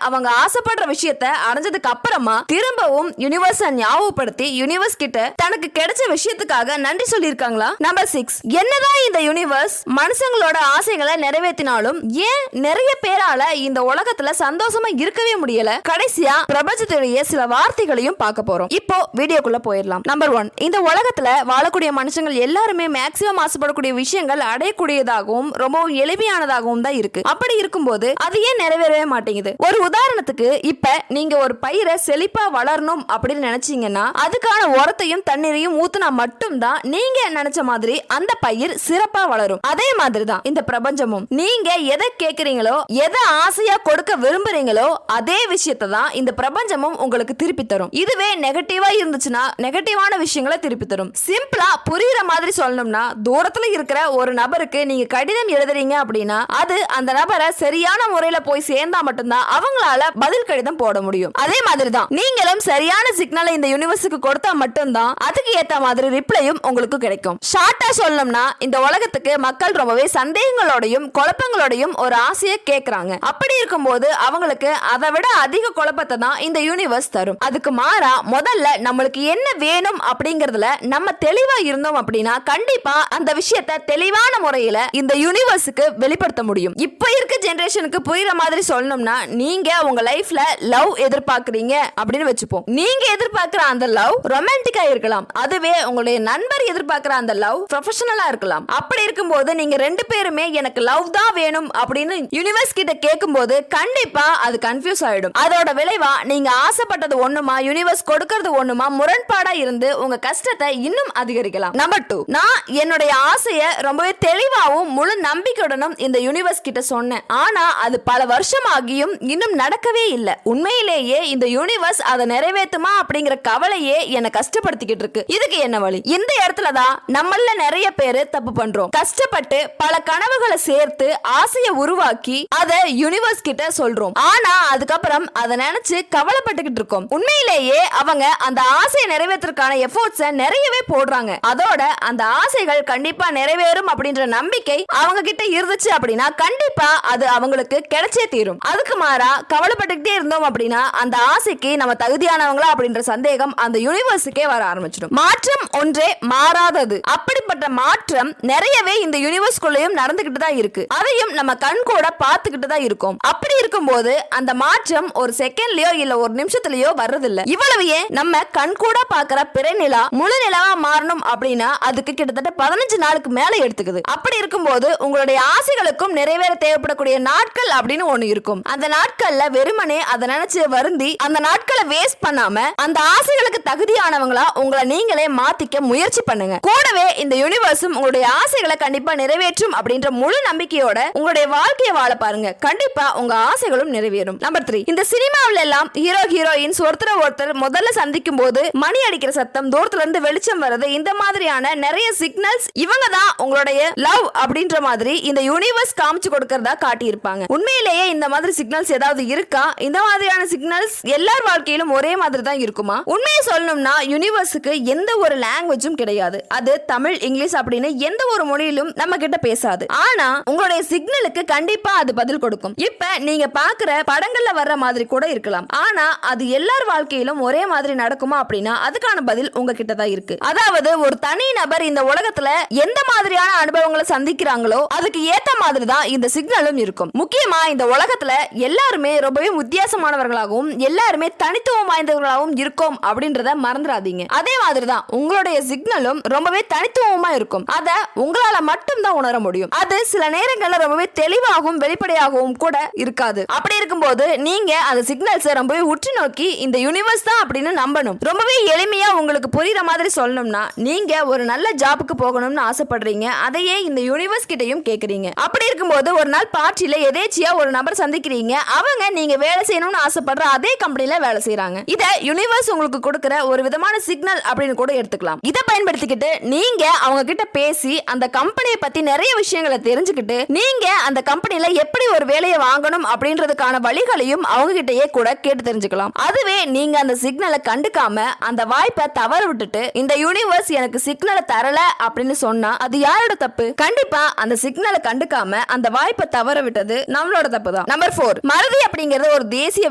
[SPEAKER 1] அவங்க ஆசைப்படுற விஷயத்தை அடைஞ்சதுக்கு அப்புறமா திரும்பவும் யூனிவர்ஸ் ஞாபகப்படுத்தி யூனிவர்ஸ் கிட்ட தனக்கு கிடைச்ச விஷயத்துக்காக நன்றி சொல்லியிருக்காங்களா? நம்பர் 6, என்னதான் இந்த யூனிவர்ஸ் மனுஷங்களோட ஆசைகளை நிறைவேற்றினாலும் ஏன் நிறைய பேரால இந்த உலகத்துல சந்தோஷமா இருக்கவே முடியல? கடைசியா பிரபஞ்சத்துடைய சில வார்த்தைகளையும் பார்க்க போறோம். இப்போ வீடியோக்குள்ள போயிடலாம். நம்பர் 1, இந்த உலகத்துல வாழக்கூடிய மனுஷங்கள் எல்லாருமே மேக்ஸிமம் ஆசைப்படக்கூடிய விஷயங்கள் அடையக்கூடியதாகவும் ரொம்பவும் எளிமையானதாகவும் தான் இருக்கு. அப்படி இருக்கும்போது அது ஏன் நிறைவேறவே மாட்டேங்குது? ஒரு உதாரணத்துக்கு, இப்ப நீங்க ஒரு பயிரை செழிப்பா வளரணும் அப்படின்னு நினைச்சீங்கன்னா அதுக்கான உரத்தையும் தண்ணீரையும் ஊத்துனா மட்டும்தான் நீங்க நினைச்ச மாதிரி அந்த பயிர் சிறப்பா வளரும். அதே மாதிரி தான் இந்த பிரபஞ்சமும். நீங்க எதை கேட்கறீங்களோ, எதை ஆசையா கொடுக்க விரும்புறீங்களோ அதே விஷயத்தை தான் இந்த பிரபஞ்சமும் உங்களுக்கு திருப்பி தரும். இதுவே நெகட்டிவா இருந்துச்சுன்னா நெகட்டிவான விஷயங்களை திருப்பி தரும். சிம்பிளா புரியுற மாதிரி சொல்லணும்னா, தூரத்துல இருக்கிற ஒரு நபருக்கு நீங்க கடிதம் எழுதுறீங்க அப்படின்னா அது அந்த நபரை சரியான முறையில போய் சேர்ந்தா மட்டும்தான் அவங்களால பதில் கடிதம் போட முடியும். அதே மாதிரி தான் நீங்களும் சரியான சிக்னலை இந்த யூனிவர்ஸுக்கு கொடுத்தா மட்டும்தான் அதுக்கு ஏத்த மாதிரி ரிப்ளையும் உங்களுக்கு கிடைக்கும். ஷார்ட்டா சொல்லணும்னா, இந்த உலகத்துக்கு மக்கள் ரொம்பவே சந்தேகங்களோடையும் குழப்பங்களோடையும் ஒரு ஆசையை கேட்கறாங்க. அப்படி இருக்கும்போது அவங்களுக்கு அதை விட அதிக குழப்பத்தை தான் இந்த யூனிவர்ஸ் தரும். அதுக்கு மாறா முதல்ல நம்மளுக்கு என்ன வேணும் அப்படிங்கறதுல நம்ம தெளிவா இருந்தோம் அப்படின்னா கண்டிப்பா அந்த விஷயத்தை தெளிவான முறையில இந்த யூனிவர்ஸுக்கு வெளிப்படுத்த முடியும். இப்ப இருக்க ஜெனரேஷனுக்கு புரியுற மாதிரி சொல்லணும்னா, நீங்க உங்க லைஃப்ல லவ் எதிர்பார்க்கறீங்க அப்படின்னு வச்சுப்போம். நீங்க எதிர்பார்க்கிற அந்த லவ் ரொமான்டிக்கா இருக்கலாம். அதுவே உங்களுடைய நண்பர் எதிர்பார்க்கிற அந்த லவ் ப்ரொஃபஷனலா இருக்கலாம். அப்படி இருக்கும்போது நீங்க 2 பேருமே எனக்கு லவ் தான் வேணும் அப்படின்னு யூனிவர்ஸ் கிட்ட கேட்கும்போது கண்டிப்பா அது கன்ஃபியூஸ் ஆயிடும். அதோட விளைவா நீங்க
[SPEAKER 2] ஆசைப்பட்டது ஒண்ணுமா யூனிவர்ஸ் கொடுக்கறது ஒண்ணுமா முரண்பாடா இருந்து உங்க கஷ்டத்தை இன்னும் அதிகரிக்கலாம். நம்பர் 2, நான் என்னுடைய ஆசைய ரொம்பவே தெளிவாகவும் முழு நம்பிக்கையுடனும் இந்த யூனிவர்ஸ் கிட்ட சொன்னேன். ஆனா அது பல வருஷமாகியும் இன்னும் நடக்கவே இல்லை. உண்மையிலேயே இந்த யூனிவர்ஸ் அதை நிறைவேற்றுமா அப்படிங்கிற கவலையே என்னை கஷ்டப்படுத்திக்கிட்டு இருக்கு. இதுக்கு என்ன வழி? இந்த இடத்துலதான் நம்மள நிறைய பேரு தப்பு பண்றோம். கஷ்டப்பட்டு பல கனவுகளை சேர்த்து ஆசையை உருவாக்கி அதை யூனிவர்ஸ் கிட்ட சொல்றோம். ஆனா அதுக்கப்புறம் அதை நினைச்சு கவலைப்பட்டுக்கிட்டு இருக்கோம். உண்மையிலேயே அவங்க அந்த ஆசையை நிறைவேற்றதுக்கான எஃபோர்ட்ஸை நிறையவே போடுறாங்க. அதோட அந்த ஆசைகள் கண்டிப்பா நிறைவேறும் அப்படின்ற நம்பிக்கை அவங்க கிட்ட இருந்துச்சு அப்படின்னா கண்டிப்பா அது அவங்களுக்கு கிடைச்சே தீரும். அதுக்கு மாறா கவலைப்பட்டுக்கிட்டே இருந்தோம் அப்படின்னா அந்த ஆசைக்கு நம்ம தகுதியானவங்களா அப்படின்ற சந்தேகம் அந்த யூனிவர்ஸுக்கே வர ஆரம்பிச்சிடும். மாற்றம் ஒன்றே மாறாதது. அப்படிப்பட்ட மாற்றம் நிறையவே இந்த யூனிவர்ஸ்குள்ளேயும் நடந்துகிட்டு தான் இருக்கு. அதையும் நம்ம கண் கூட பார்த்துக்கிட்டு தான் இருக்கோம். அப்படி இருக்கும்போது அந்த மாற்றம் ஒரு செகண்ட்லயோ இல்ல ஒரு நிமிஷத்துலயோ வர்றதில்ல. இவ்வளவு ஏன் நம்ம கண் கூட பாக்குற பிற நிலா முழு நிலாவா மாறணும் அப்படின்னா அதுக்கு கிட்டத்தட்ட 15 நாளுக்கு மேல எடுத்துக்குது. அப்படி இருக்கும்போது உங்களுடைய ஆசைகளுக்கும் நிறைவேற தேவைப்படக்கூடிய நாட்கள் அப்படின்னு ஒண்ணு இருக்கும். அந்த நாட்கள்ல வெறுமனே அதை நினைச்சு வருந்தி அந்த நாட்களை வேஸ்ட் பண்ணாம அந்த ஆசைகளுக்கு தகுதியானவங்களா உங்களை நீங்களே மாத்திக்க முயற்சி பண்ணுங்க. கூடவே இந்த யூனிவர்ஸும் உங்களுடைய ஆசைகளை கண்டிப்பா நிறைவேற்றும் அப்படின்ற முழு நம்பிக்கையோட உங்களுடைய வாழ்க்கையை வாழ பாருங்க. கண்டிப்பா உங்க ஆசைகளும் நிறைவேறும். நம்பர் 3, இந்த சினிமாவில எல்லாம் ஹீரோ ஹீரோயின்ஸ் ஒருத்தர் முதல்ல சந்திக்கும் போது மணி அடிக்கிற சத்தம், தூரத்துல இருந்து வெளிச்சம் வருது, இந்த மாதிரியான நிறைய சிக்னல்ஸ் இவங்க தான் உங்களுடைய லவ் அப்படின்ற மாதிரி இந்த யூனிவர்ஸ் காமிச்சு கொடுக்கறதா காட்டி இருப்பாங்க. உண்மையிலேயே இந்த மாதிரி சிக்னல்ஸ் ஏதாவது இருக்கா? இந்த மாதிரியான சிக்னல்ஸ் எல்லார் வாழ்க்கையிலும் ஒரே மாதிரி தான் இருக்குமா? உண்மையை சொல்லணும்னா யூனிவர்ஸுக்கு எந்த ஒரு லாங்குவேஜும் கிடையாது. அது தமிழ், இங்கிலீஷ் அப்படின்னு எந்த ஒரு மொழியிலும் நம்ம கிட்ட பேசாது. ஆனா உங்களுடைய சிக்னலுக்கு கண்டிப்பா அது பதில் கொடுக்கும். இப்ப நீங்க பாக்குற படங்கள்ல வர்ற மாதிரி கூட இருக்கலாம். ஆனா அது எல்லார் வாழ்க்கையிலும் ஒரே மாதிரி நடக்குமா அப்படின்னா அதுக்கான பதில் உங்ககிட்ட தான் இருக்கு. அதாவது ஒரு தனி நபர் இந்த உலகத்துல எந்த மாதிரியான அனுபவங்களை சந்திக்கிறாங்களோ அதுக்கு ஏத்த மாதிரி தான் இந்த சிக்னலும் இருக்கும். முக்கியமா இந்த உலகத்துல எல்லாருமே ரொம்பவே வித்தியாசமானவர்களாகவும் எல்லாருமே தனித்துவம் வாய்ந்தவர்களாகவும் இருக்கும் அப்படின்றத மறந்துடாதீங்க. அதே மாதிரி தான் உங்களுடைய சிக்னலும் ரொம்பவே தனித்துவமா இருக்கும். அத உங்களால மட்டும் தான் உணர முடியும். அது சில நேரங்கள்ல ரொம்பவே தெளிவாகவும் வெளிப்படையாகவும் கூட இருக்காது. அப்படி இருக்கும்போது நீங்க அந்த சிக்னல்ஸ் ரொம்பவே உற்று நோக்கி இந்த யூனிவர்ஸ் தான் அப்படின்னு நம்பணும். ரொம்பவே எளிமையா உங்களுக்கு புரியுற மாதிரி சொல்லணும்னா நீங்க ஒரு நல்ல ஜாபுக்கு போகணும்னு ஆசைப்படுறீங்க. அதையே இந்த யூனிவர்ஸ் கிட்டையும் கேக்குறீங்க. அப்படி இருக்கும்போது ஒரு நாள் பார்ட்டில எதேச்சியா ஒரு நபர் சந்திக்கிறீங்க. அவங்க நீங்க வேலை செய்யணும்னு ஆசைப்படுற அதே கம்பெனில வேலை செய்யறாங்க. இத யூனிவர்ஸ் உங்களுக்கு கொடுக்கிற ஒரு விதமான சிக்னல் அப்படின்னு கூட எடுத்துக்கலாம். இதை பயன்படுத்திக்கிட்டு நீங்க அவங்க கிட்ட பேசி அந்த கம்பெனியை பத்தி நிறைய விஷயங்களை தெரிஞ்சுக்கிட்டு நீங்க அந்த கம்பெனில எப்படி ஒரு வேலையை வாங்கணும் அப்படின்றதுக்கான வழிகளையும் அவங்க கிட்டயே கூட கேட்டு தெரிஞ்சுக்கலாம். அதுவே நீங்க அந்த சிக்னலை கண்டுக்காம அந்த வாய்ப்பை தவற விட்டுட்டு இந்த யூனிவர்ஸ் எனக்கு சிக்னலை தரல அப்படின்னு சொன்னா அது யாரோட தப்பு? கண்டிப்பா அந்த சிக்னலை கண்டுக்காம அந்த வாய்ப்பை தவற விட்டது நம்மளோட தப்பு தான். நம்பர் 4, மறதி அப்படிங்கிறது ஒரு தேசிய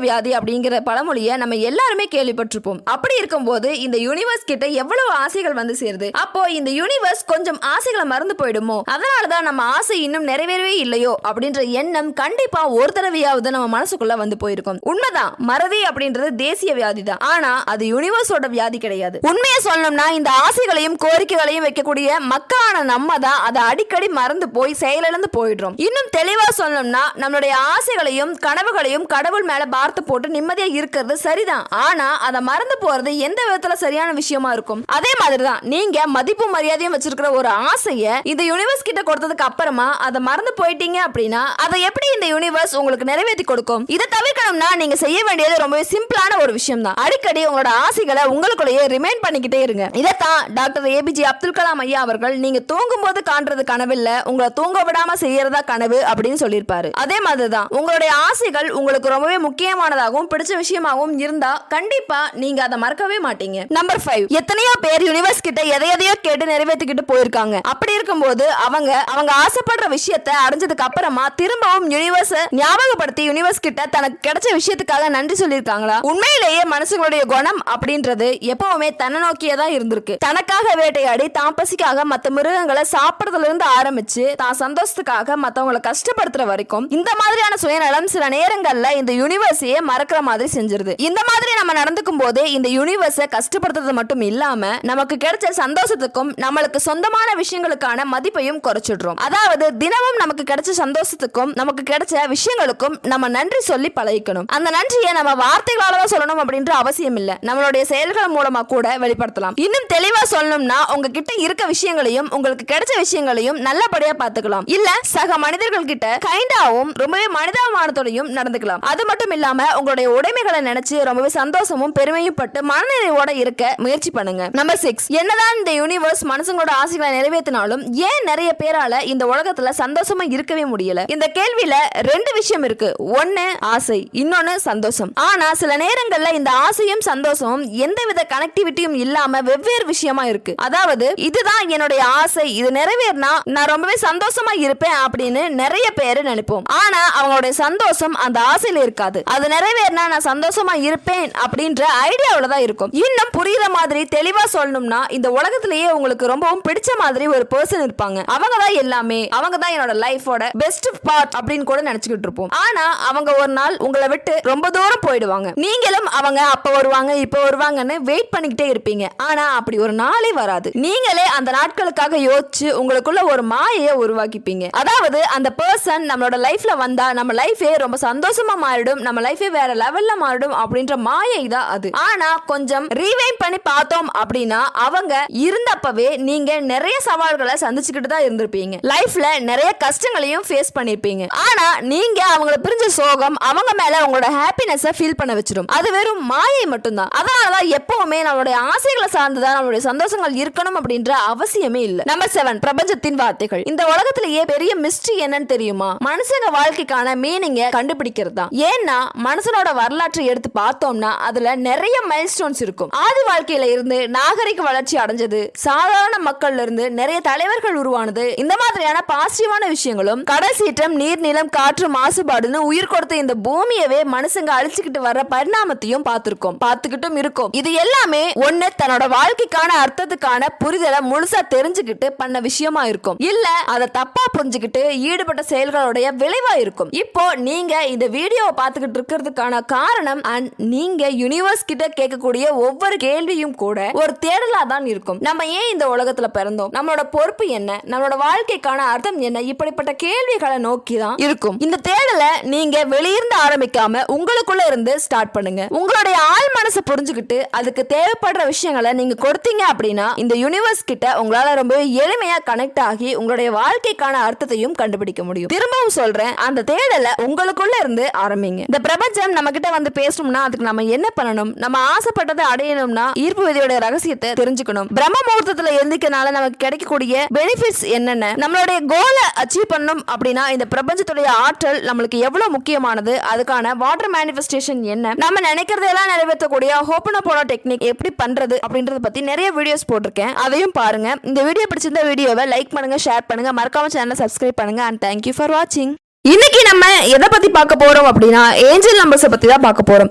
[SPEAKER 2] வியாதி அப்படிங்கிற பழமொழியை நம்ம எல்லாருமே கேள்விப்பட்டிருப்போம். அப்படி இருக்கும்போது இந்த யூனிவர்ஸ் கிட்ட எவ்வளவு ஆசைகள் வந்து சேருது. அப்போ இந்த யூனிவர்ஸ் கொஞ்சம் ஆசைகளை மறந்து போயிடுமோ, அதனாலதான் நம்ம ஆசை இன்னும் நிறைவேறவே இல்லையோ அப்படின்ற எண்ணம் கண்டிப்பா ஒரு தடவையாவது நம்ம மனசுக்குள்ள வந்து போயிருக்கும். உண்மைதான், மறதி அப்படின்றது தேசிய வியாதி தான். ஆனா அது யூனிவர்ஸோட வியாதி கிடையாது. உண்மையை சொல்லணும்னா இந்த ஆசைகளையும் கோரிக்கைகளையும் வைக்கக்கூடிய மக்களான நம்ம தான் அதை அடிக்கடி மறந்து போய் செயலிழந்து போயிடுறோம். இன்னும் தெளிவா சொல்லணும்னா நம்மளுடைய ஆசைகளையும் கனவுகளையும் கடவுள் மேல பார்த்து போட்டு நிம்மதியா இருக்கிறது சரிதான். ஆனா அதை மறந்து போறது எந்த விதத்துல சரியான விஷயமா இருக்கும்? அதே மாதிரிதான் நீங்க மதிப்பு மரியாதையும் வச்சிருக்கிற ஒரு ஆசைய இந்த யூனிவர்ஸ் கிட்ட கொடுத்ததுக்கு அப்புறமா அதை மறந்து போயிட்டீங்க அப்படின்னா அதை எப்படி இந்த யூனிவர்ஸ் உங்களுக்கு நிறைவேற்றி கொடுக்கும்? இதை தவிர்க்கணும்னா நீங்க செய்ய வேண்டியது ரொம்பவே சிம்பிளான ஒரு விஷயம் தான். அடிக்கடி உங்களோட ஆசைகளை உங்களுக்குள்ளேயே ரிமைண்ட் பண்ணிக்கிட்டே இருங்க. இதைத்தான் டாக்டர் ஏபிஜே அப்துல் கலாம் ஐயா அவர்கள் நீங்க தூங்கும் போது காண்றது கனவில்ல, உங்களை தூங்க விடாம செய்யறதா கனவு அப்படின்னு சொல்லியிருப்பாரு. அதே மாதிரிதான் உங்களுடைய ஆசைகள் உங்களுக்கு ரொம்பவே முக்கியமானதாகவும் பிடிச்ச விஷயமாகவும் இருந்தா கண்டிப்பா நீங்க அதை மறக்கவே மாட்டீங்க. நம்பர் 5, எத்தனையோ பேர் யூனிவர்ஸ் கிட்ட எதையோ கேட்டு நிறைவேற்றிக்கிட்டு போயிருக்காங்க. அப்படி இருக்கும்போது அவங்க ஆசைப்படுற விஷயத்தை அடைஞ்சதுக்கு அப்புறமா திரும்பவும் யூனிவர்ஸ் ஞாபகப்படுத்தி யூனிவர்ஸ் கிட்ட தனக்கு கிடைச்ச விஷயத்துக்காக நன்றி சொல்லியிருக்காங்களா? உண்மையிலேயே மனுஷங்களுடைய குணம் அப்படின்றது எப்பவுமே தன்னை நோக்கியதான் இருந்திருக்கு. தனக்காக வேட்டையாடி தான் பசிக்காக மற்ற மிருகங்களை சாப்பிடுறதுல இருந்து ஆரம்பிச்சு தான் சந்தோஷத்துக்காக மற்றவங்களை கஷ்டப்படுத்துற வரைக்கும் இந்த மாதிரியான சுயநலம் சில நேரங்கள்ல இந்த யூனிவர்ஸையே மறக்கிற மாதிரி செஞ்சிருது. இந்த மாதிரி நம்ம நடந்துக்கும் போது இந்த யூனிவர்ஸ் யூனிவர்ஸை கஷ்டப்படுத்துறது மட்டும் இல்லாம நமக்கு கிடைச்ச சந்தோஷத்துக்கும் நம்மளுக்கு சொந்தமான விஷயங்களுக்கான மதிப்பையும் குறைச்சிடுறோம். அதாவது தினமும் நமக்கு கிடைச்ச சந்தோஷத்துக்கும் நமக்கு கிடைச்ச விஷயங்களுக்கும் நம்ம நன்றி சொல்லி பழகிக்கணும். அந்த நன்றியை நம்ம வார்த்தைகளால தான் சொல்லணும் அப்படின்ற அவசியம் இல்ல, நம்மளுடைய செயல்கள் மூலமா கூட வெளிப்படுத்தலாம். இன்னும் தெளிவா சொல்லணும்னா உங்ககிட்ட இருக்க விஷயங்களையும் உங்களுக்கு கிடைச்ச விஷயங்களையும் நல்லபடியா பார்த்துக்கலாம். இல்ல சக மனிதர்கள் கிட்ட கைண்டாவும் ரொம்பவே மனிதாபிமானத்தோடையும் நடந்துக்கலாம். அது மட்டும் இல்லாம உங்களுடைய உடைமைகளை நினைச்சு ரொம்பவே சந்தோஷமும் பெருமையும் பட்டு மனநிறைவோட இருக்க முயற்சி பண்ணுங்க. நம்பர் 6, என்னதான் இந்த யூனிவர்ஸ் மனுஷங்களோட ஆசைகளை நிறைவேற்றினாலும் ஏன் நிறைய பேரால இந்த உலகத்துல சந்தோஷமா இருக்கவே முடியல? இந்த கேள்வியில 2 விஷயம் இருக்கு. ஒன்னு ஆசை, இன்னொன்னு சந்தோஷம். ஆனா சில நேரங்கள்ல இந்த ஆசையும் சந்தோஷமும் எந்தவித கனெக்டிவிட்டியும் இல்லாம வெவ்வேறு விஷயமா இருக்கு. அதாவது இதுதான் என்னுடைய ஆசை, இது நிறைவேறினா நான் ரொம்பவே சந்தோஷமா இருப்பேன் அப்படின்னு நிறைய பேர் நினைப்போம். ஆனா அவங்களுடைய சந்தோஷம் அந்த ஆசையில இருக்காது. அது நிறைவேறினா நான் சந்தோஷமா இருப்பேன் அப்படின்ற ஐடியாவில தான் இருக்கும். இன்னும் புரியுற மாதிரி தெளிவா சொல்லணும்னா இந்த உலகத்திலேயே உங்களுக்கு ரொம்பவும் பிடிச்ச மாதிரி ஒரு பர்சன் இருப்பாங்க. அவங்க தான் எல்லாமே, அவங்க தான் என்னோட லைஃபோட பெஸ்ட் பார்ட் அப்படின்னு கூட நினைச்சுக்கிட்டு இருப்போம். ஆனா அவங்க ஒரு நாள் உங்களை விட்டு ரொம்ப தூரம் போயிடுவாங்க. நீங்களும் அவங்க அப்ப வருவாங்க இப்ப வருவாங்கன்னு வெயிட் பண்ணிக்கிட்டே இருப்பீங்க. ஆனா அப்படி ஒரு நாளே வராது. நீங்களே அந்த நாட்களுக்காக யோசிச்சு உங்களுக்குள்ள ஒரு மாயையை உருவாக்கிப்பீங்க. அதாவது அந்த பர்சன் நம்மளோட லைஃப்ல வந்தா நம்ம லைஃபே ரொம்ப சந்தோஷமா மாறிடும், நம்ம லைஃபே வேற லெவல்ல மாறிடும் அப்படின்ற மாயை தான் அது. ஆனா கொஞ்சம் ரீவைண்ட் பண்ணி பார்த்தோம் அப்படின்னா அவங்க இருந்தப்பவே நீங்க நிறைய சவால்களை சந்திச்சுக்கிட்டு தான் இருந்திருப்பீங்க. லைஃப்ல நிறைய கஷ்டங்களையும் ஃபேஸ் பண்ணிருப்பீங்க. ஆனா நீங்க அவங்கள பிரிஞ்ச சோகம் அவங்க மேல உங்களோட ஹாப்பினஸ் ஃபீல் பண்ண வச்சிடும். அது வெறும் மாயை மட்டும்தான். அதனாலதான் எப்பவுமே நம்மளுடைய ஆசைகளை சார்ந்துதான் நம்மளுடைய சந்தோஷங்கள் இருக்கணும் அப்படின்ற அவசியமே இல்ல. நம்பர் 7, பிரபஞ்சத்தின் வார்த்தைகள். இந்த உலகத்திலேயே பெரிய மிஸ்ட்ரி என்னன்னு தெரியுமா? மனுஷங்க வாழ்க்கைக்கான மீனிங்கை கண்டுபிடிக்கிறது தான். ஏன்னா மனுஷனோட வரலாற்றை எடுத்து பார்த்தோம்னா அதுல நிறைய மைல்ஸ்டோன்ஸ் இருக்கும். ஆதி வாழ்க்கையில இருந்து நாகரிக வளர்ச்சி அடைஞ்சது, சாதாரண மக்கள்ல இருந்து நிறைய தலைவர்கள் உருவானது, இந்த மாதிரியான பாசிட்டிவான விஷயங்களும், கடல் சீற்றம், நீர், நிலம், காற்று மாசுபாடுன்னு உயிர் கொடுத்த இந்த பூமியவே மனுஷங்க அழிச்சுக்கிட்டு வர்ற பரிணாமத்தையும் பார்த்துக்கிட்டும் இருக்கும். இது எல்லாமே ஒண்ணு தன்னோட வாழ்க்கைக்கான அர்த்தத்துக்கான புரிதலை முழுசா தெரிஞ்சுக்கிட்டு பண்ண விஷயமா இருக்கும், இல்ல அதை தப்பா புரிஞ்சுக்கிட்டு ஈடுபட்ட செயல்களுடைய விளைவா இருக்கும். இப்போ நீங்க இந்த வீடியோவை பார்த்துக்கிட்டு இருக்கிறதுக்கான காரணம் அண்ட் நீங்க யூனிவர்ஸ் கிட்ட கேட்கக்கூடிய ஒவ்வொரு கேள்வியும் கூட ஒரு தேடலா தான் இருக்கும். நம்ம ஏன் இந்த உலகத்துல பிறந்தோம், நம்மளோட பொறுப்பு என்ன, நம்மளோட வாழ்க்கைக்கான அர்த்தம் என்ன, இப்படிப்பட்ட கேள்விகளை நோக்கி தான் இருக்கும். இந்த தேடலை நீங்க வெளியிருந்து ஆரம்பிக்காம உங்களுக்குள்ள இருந்து ஸ்டார்ட் பண்ணுங்க. உங்களுடைய ஆள் மனசை புரிஞ்சுக்கிட்டு அதுக்கு தேவைப்படுற விஷயங்களை நீங்க கொடுத்தீங்க அப்படின்னா இந்த யூனிவர்ஸ் கிட்ட உங்களால ரொம்பவே எளிமையா கனெக்ட் ஆகி உங்களுடைய வாழ்க்கைக்கான அர்த்தத்தையும் கண்டுபிடிக்க முடியும். திரும்பவும் சொல்றேன், அந்த தேடலை உங்களுக்குள்ள இருந்து ஆரம்பிங்க. இந்த பிரபஞ்சம் நம்ம கிட்ட வந்து பேசணும்னா அதுக்கு நம்ம என்ன பண்ணணும், நம்ம ஆசைப்பட்டதை அடையணும்னா ஈர்ப்பு விதியோட ரகசியத்தை தெரிஞ்சுக்கணும். பிரம்ம முகூர்த்தத்துல எழுந்திக்கனால நமக்கு கிடைக்கக்கூடிய பெனிஃபிட்ஸ் என்னென்ன, நம்மளுடைய கோலை அச்சீவ் பண்ணணும் அப்படின்னா இந்த பிரபஞ்சத்துடைய ஆற்றல் நம்மளுக்கு எவ்வளவு முக்கியமானது, அதுக்கான வாட்டர் மேனிஃபெஸ்டேஷன் என்ன, நம்ம நினைக்கிறதெல்லாம் நிறைவேற்றக்கூடிய ஹோப்பனோபோனோ டெக்னிக் எப்படி பண்றது அப்படின்றத பத்தி நிறைய வீடியோஸ் போட்டிருக்கேன், அதையும் பாருங்க. இந்த வீடியோ பிடிச்சிருந்த வீடியோவை லைக் பண்ணுங்க, ஷேர் பண்ணுங்க, மறக்காம சேனலை சப்ஸ்கிரைப் பண்ணுங்க. அண்ட் தேங்க்யூ ஃபார் வாட்சிங். இன்னைக்கு நம்ம எதை பத்தி பார்க்க போறோம் அப்படின்னா ஏஞ்சல் நம்பர்ஸ் பத்தி தான் பார்க்க போறோம்.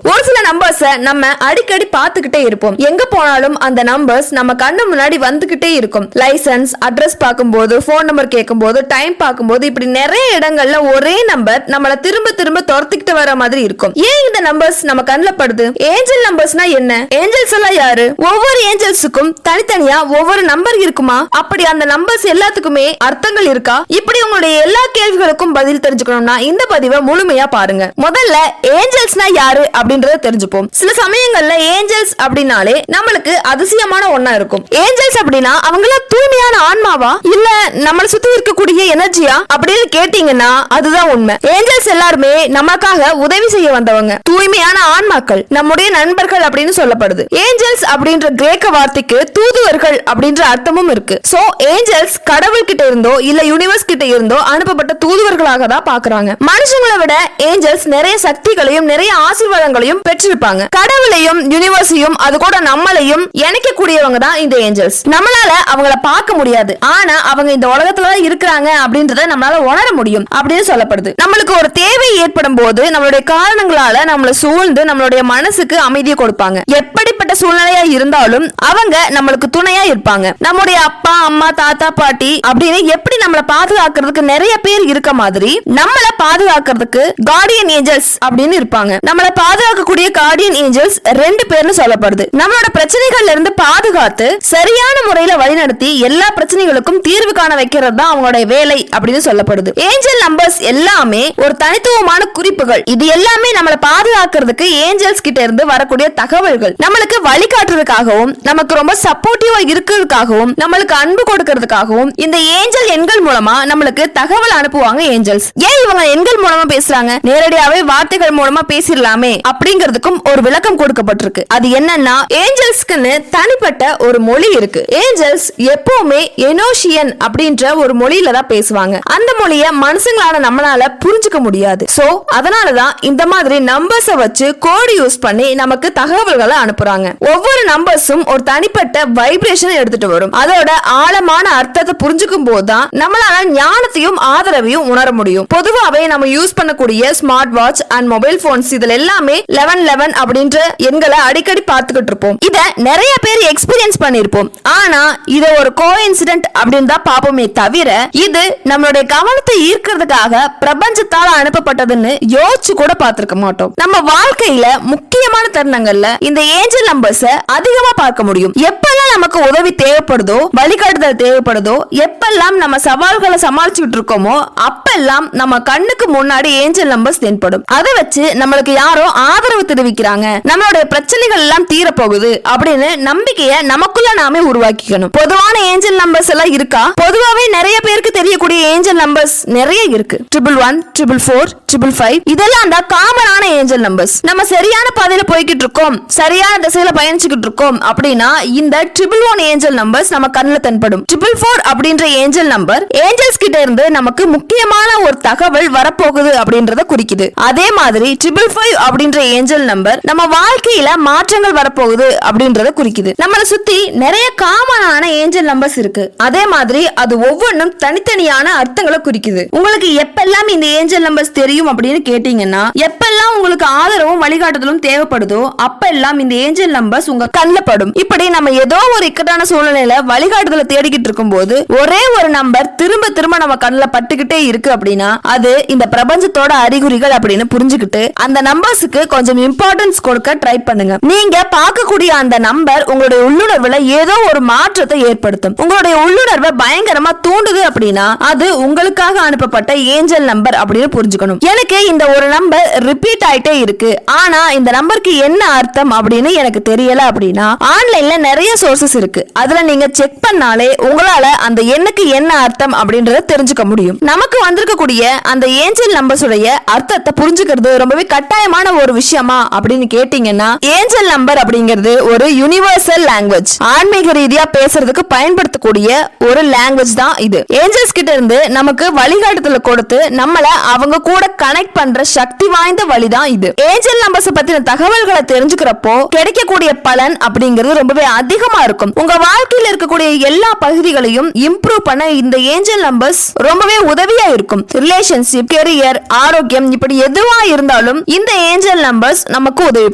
[SPEAKER 2] ஒரு சில நம்பர்ஸை நம்ம அடிக்கடி பார்த்துக்கிட்டே இருப்போம். எங்க போனாலும் அந்த நம்பர்ஸ் நம்ம கண்ணு முன்னாடி வந்துகிட்டே இருக்கும். லைசன்ஸ், அட்ரஸ் பார்க்கும்போது, போன் நம்பர் கேட்கும்போது, டைம் பார்க்கும்போது, இப்படி நிறைய இடங்கள்ல ஒரே நம்பர் நம்மள திரும்ப திரும்ப துரத்திக்கிட்டு வர மாதிரி இருக்கும். ஏன் இந்த நம்பர்ஸ் நம்ம கண்ணில் படுது? ஏஞ்சல் நம்பர்ஸ்னா என்ன? ஏஞ்சல்ஸ் எல்லாம் யாரு? ஒவ்வொரு ஏஞ்சல்ஸுக்கும் தனித்தனியா ஒவ்வொரு நம்பர் இருக்குமா? அப்படி அந்த நம்பர்ஸ் எல்லாத்துக்குமே அர்த்தங்கள் இருக்கா? இப்படி உங்களுடைய எல்லா கேள்விகளுக்கும் பதில் தெரிஞ்சு இந்த பதிவை முழுமையா பாருங்க. முதல்ல ஏஞ்சல்ஸ்னா யாரு அப்படின்றத தெரிஞ்சுப்போம். சில சமயங்கள்ல ஏஞ்சல்ஸ் அப்படினாலே நம்மளுக்கு அதிசயமான ஒண்ணா இருக்கும். ஏஞ்சல்ஸ் அப்படின்னா அவங்கள தூய்மையான ஆன்மாவா இல்ல நம்மள சுத்தி இருக்கக்கூடிய எனர்ஜியா அப்படின்னு கேட்டீங்கன்னா அதுதான் உண்மை. ஏஞ்சல்ஸ் எல்லாருமே நமக்காக உதவி செய்ய வந்தவங்க, தூய்மையான ஆன்மாக்கள், நம்முடைய நண்பர்கள் அப்படின்னு சொல்லப்படுது. ஏஞ்சல்ஸ் அப்படின்ற கிரேக்க வார்த்தைக்கு தூதுவர்கள் அப்படின்ற அர்த்தமும் இருக்கு. சோ ஏஞ்சல்ஸ் கடவுள் கிட்ட இருந்தோ இல்ல யூனிவர்ஸ் கிட்ட இருந்தோ அனுப்பப்பட்ட தூதுவர்களாக தான் பாக்குறாங்க. மனுஷங்களை விட ஏஞ்சல்ஸ் நிறைய சக்திகளையும் நிறைய ஆசீர்வாதங்களையும் பெற்றிருப்பாங்க. கடவுளையும் யூனிவர்ஸையும் அது கூட நம்மளையும் இணைக்கக்கூடியவங்க தான் இந்த ஏஞ்சல்ஸ். நம்மளால அவங்கள பார்க்க முடியாது, ஆனா அவங்க இந்த உலகத்துல தான் இருக்கிறாங்க அப்படின்றத நம்மளால உணர முடியும் அப்படின்னு சொல்லப்படுது. நம்மளுக்கு ஒரு தேவை ஏற்படும் போது நம்மளுடைய காரணங்களால நம்மளை சூழ்ந்து நம்மளுடைய மனசுக்கு அமைதியை கொடுப்பாங்க. எப்படிப்பட்ட சூழ்நிலையா இருந்தாலும் அவங்க நம்மளுக்கு துணையா இருப்பாங்க. நம்முடைய அப்பா, அம்மா, தாத்தா, பாட்டி அப்படின்னு எப்படி நம்மளை பாதுகாக்கிறதுக்கு நிறைய பேர் இருக்க மாதிரி நம்மள பாதுகாக்கிறதுக்கு கார்டியன் ஏஞ்சல்ஸ் அப்படின்னு இருப்பாங்க. நம்மள பாதுகாக்கக்கூடிய கார்டியன் ஏஞ்சல்ஸ் 2 பேர்னு சொல்லலாம். சொல்லப்படுது. நம்மளோட பிரச்சனைகள்ல இருந்து பாதுகாத்து சரியான முறையில வழிநடத்தி எல்லா பிரச்சனைகளுக்கும் தீர்வு காண வைக்கிறது தான் அவங்களுடைய வேலை அப்படின்னு சொல்லப்படுது. ஏஞ்சல் நம்பர்ஸ் எல்லாமே ஒரு தனித்துவமான குறிப்புகள். இது எல்லாமே நம்மளை பாதுகாக்கிறதுக்கு ஏஞ்சல்ஸ் கிட்ட இருந்து வரக்கூடிய தகவல்கள், நம்மளுக்கு வழிகாட்டுறதுக்காகவும் நமக்கு ரொம்ப சப்போர்ட்டிவா இருக்கிறதுக்காகவும் நம்மளுக்கு அன்பு கொடுக்கிறதுக்காகவும் இந்த ஏஞ்சல் எண்கள் மூலமா நம்மளுக்கு தகவல் அனுப்புவாங்க ஏஞ்சல்ஸ். ஏன் இவங்க எண்கள் மூலமா பேசுறாங்க, நேரடியாவே வார்த்தைகள் மூலமா பேசிடலாமே அப்படிங்கிறதுக்கும் ஒரு விளக்கம் கொடுக்கப்பட்டிருக்கு. அது என்னன்னா, ஏஞ்சல்ஸ்க்குன்னு தனிப்பட்ட ஒரு மொழி இருக்கு. ஏஞ்சல்ஸ் எப்பவுமே எனோஷியன் அப்படின்ற ஒரு மொழியில தான் பேசுவாங்க. அந்த மொழிய மனுஷங்களான நம்மளால புரிஞ்சுக்க முடியாது. சோ அதனாலதான் இந்த மாதிரி நம்பர்ஸை வச்சு கோடு யூஸ் பண்ணி நமக்கு தகவல்களை அனுப்புறாங்க. ஒவ்வொரு நம்பர்ஸும் ஒரு தனிப்பட்ட வைப்ரேஷன் எடுத்துட்டு வரும். அதோட ஆழமான அர்த்தத்தை புரிஞ்சுக்கும் போதுதான் நம்மளால ஞானத்தையும் ஆதரவையும் உணர முடியும். பொதுவாவே நம்ம யூஸ் பண்ணக்கூடிய smart watch and mobile phones இதுல எல்லாமே 1111 அப்படின்ற எண்களை அடிக்கடி பார்த்துக்கிட்டு இருப்போம். இத நிறைய பேர் எக்ஸ்பீரியன்ஸ் பண்ணிருப்போம். ஆனா இத ஒரு கோஇன்சிடென்ட் அப்படின்னு தான் பாப்போமே தவிர இது நம்மளுடைய கவனத்தை ஈர்க்கிறதுக்காக பிரபஞ்சத்தால அனுப்பப்பட்டதுன்னு யோசிச்சு கூட பார்த்திருக்க மாட்டோம். நம்ம வாழ்க்கையில முக்கியமான தருணங்கள்ல இந்த ஏஞ்சல் நம்பர்ஸ் அதிகமா பார்க்க முடியும். எப்பெல்லாம் நமக்கு உதவி தேவைப்படுதோ, வழிகாட்டுதல் தேவைப்படுதோ, எப்பெல்லாம் நம்ம சவால்களை சமாளிச்சுட்டு இருக்கோமோ அப்பெல்லாம் நம்ம கண்ணுக்கு முன்னாடி ஏஞ்சல் நம்பர்ஸ் தென்படும். அதை வச்சு நம்மளுக்கு யாரோ ஆதரவு தெரிவிக்கிறாங்க, நம்மளுடைய பிரச்சனைகள் எல்லாம் தீர போகுது அப்படின்னு நம்பிக்கையை நமக்குள்ள நாமே உருவாக்கிக்கணும். பொதுவான ஏஞ்சல் நம்பர்ஸ் எல்லாம் இருக்கா? பொதுவாவே நிறைய பேருக்கு தெரியக்கூடிய ஏஞ்சல் நம்பர்ஸ் நிறைய இருக்கு. 1111, 444, 555 இதெல்லாம் தான் காமனான ஏஞ்சல் நம்பர்ஸ். நம்ம சரியான பாதையில போய்கிட்டு இருக்கோம், சரியான திசையில பயணிச்சுக்கிட்டு இருக்கோம் அப்படின்னா இந்த 111 ஏஞ்சல் நம்பர்ஸ் நம்ம கண்ணுல தென்படும். 444 அப்படின்ற ஏஞ்சல் நம்பர் ஏஞ்சல்ஸ் கிட்ட இருந்து நமக்கு முக்கியமான ஒரு தகவல் வரப்போகுது அப்படின்றத குறிக்குது. அதே மாதிரி 555 அப்படின்ற ஏஞ்சல் நம்பர் நம்ம வாழ்க்கையில மாற்றங்கள் வரப்போகுது அப்படின்றத குறிக்குது. நம்மளை சுத்தி நிறைய காமனான ஏஞ்சல் நம்பர்ஸ் இருக்கு. அதே மாதிரி அது ஒவ்வொன்றும் தனித்தனியான அர்த்தங்களை குறிக்குது. உங்களுக்கு எப்பெல்லாம் இந்த ஏஞ்சல் நம்பர்ஸ் தெரியும் அப்படின்னு கேட்டீங்கன்னா, எப்பெல்லாம் உங்களுக்கு ஆதரவும் வழிகாட்டுதலும் தேவைப்படுதோ அப்பெல்லாம் இந்த ஏஞ்சல் நம்பர்ஸ் உங்க கண்ணில் படும். இப்படி நம்ம ஏதோ ஒரு இக்கட்டான சூழ்நிலையில வழிகாட்டுதலை தேடிக்கிட்டு இருக்கும் போது ஒரே ஒரு நம்பர் திரும்ப திரும்ப நம்ம கண்ணில் பட்டுக்கிட்டே இருக்கு அப்படின்னா அது இந்த பிரபஞ்சத்தோட அறிகுறிகள் அப்படின்னு புரிஞ்சுக்கிட்டு அந்த நம்பர்ஸுக்கு கொஞ்சம் இம்பார்ட்டன்ஸ் கொடுக்க ட்ரை பண்ணுங்க. நீங்க பார்க்கக்கூடிய அந்த நம்பர் உங்களுடைய உள்ளுணர்வுல ஏதோ ஒரு மாற்றத்தை ஏற்படுத்தும். உங்களுடைய உள்ளுணர்வை பயங்கரமா தூண்டுது அப்படின்னா அது உங்களுக்காக அனுப்பப்பட்ட ஏஞ்சல் நம்பர் அப்படின்னு புரிஞ்சுக்கணும். எனக்கு இந்த ஒரு நம்பர் ரிப்பீட் ஆயிட்டே இருக்கு, ஆனா இந்த நம்பருக்கு என்ன அர்த்தம் அப்படின்னு எனக்கு தெரியல அப்படின்னா ஆன்லைன்ல நிறைய சோர்சஸ் இருக்கு. அதுல நீங்க செக் பண்ணாலே உங்களால அந்த எண்ணுக்கு என்ன அர்த்தம் அப்படின்றத தெரிஞ்சுக்க முடியும். நமக்கு வந்திருக்கக்கூடிய அந்த ஏஞ்சல் நம்பர்ஸ் உடைய அர்த்தத்தை புரிஞ்சுக்கிறது ரொம்பவே கட்டாயமான ஒரு விஷயமா அப்படின்னு கேட்டீங்கன்னா, ஏஞ்சல் நம்பர் அப்படிங்கிறது ஒரு யுனிவர்சல் லாங்குவேஜ். ஆன்மீக ரீதியா பேசுறதுக்கு பயன்படுத்தக்கூடிய ஒரு லாங்குவேஜ் தான் இது. ஏஞ்சல்ஸ் கிட்ட இருந்து நமக்கு வழிகாட்டுதல கொடுத்து நம்மள அவங்க கூட கனெக்ட் பண்ற சக்தி வாய்ந்த வழிதான் இது. ஏஞ்சல் நம்பர்ஸ் பத்தின தகவல்களை தெரிஞ்சுக்கிறப்போ கிடைக்கக்கூடிய பலன் அப்படிங்கிறது ரொம்பவே அதிகமா இருக்கும். உங்க வாழ்க்கையில் இருக்கக்கூடிய எல்லா பகுதிகளையும் இம்ப்ரூவ் பண்ண இந்த ஏஞ்சல் நம்பர்ஸ் ரொம்பவே உதவியா இருக்கும். ரிலேஷன்ஷிப், கெரியர், ஆரோக்கியம் இப்படி எதுவா இருந்தாலும் இந்த ஏஞ்சல் நம்பர்ஸ் நமக்கு உதவி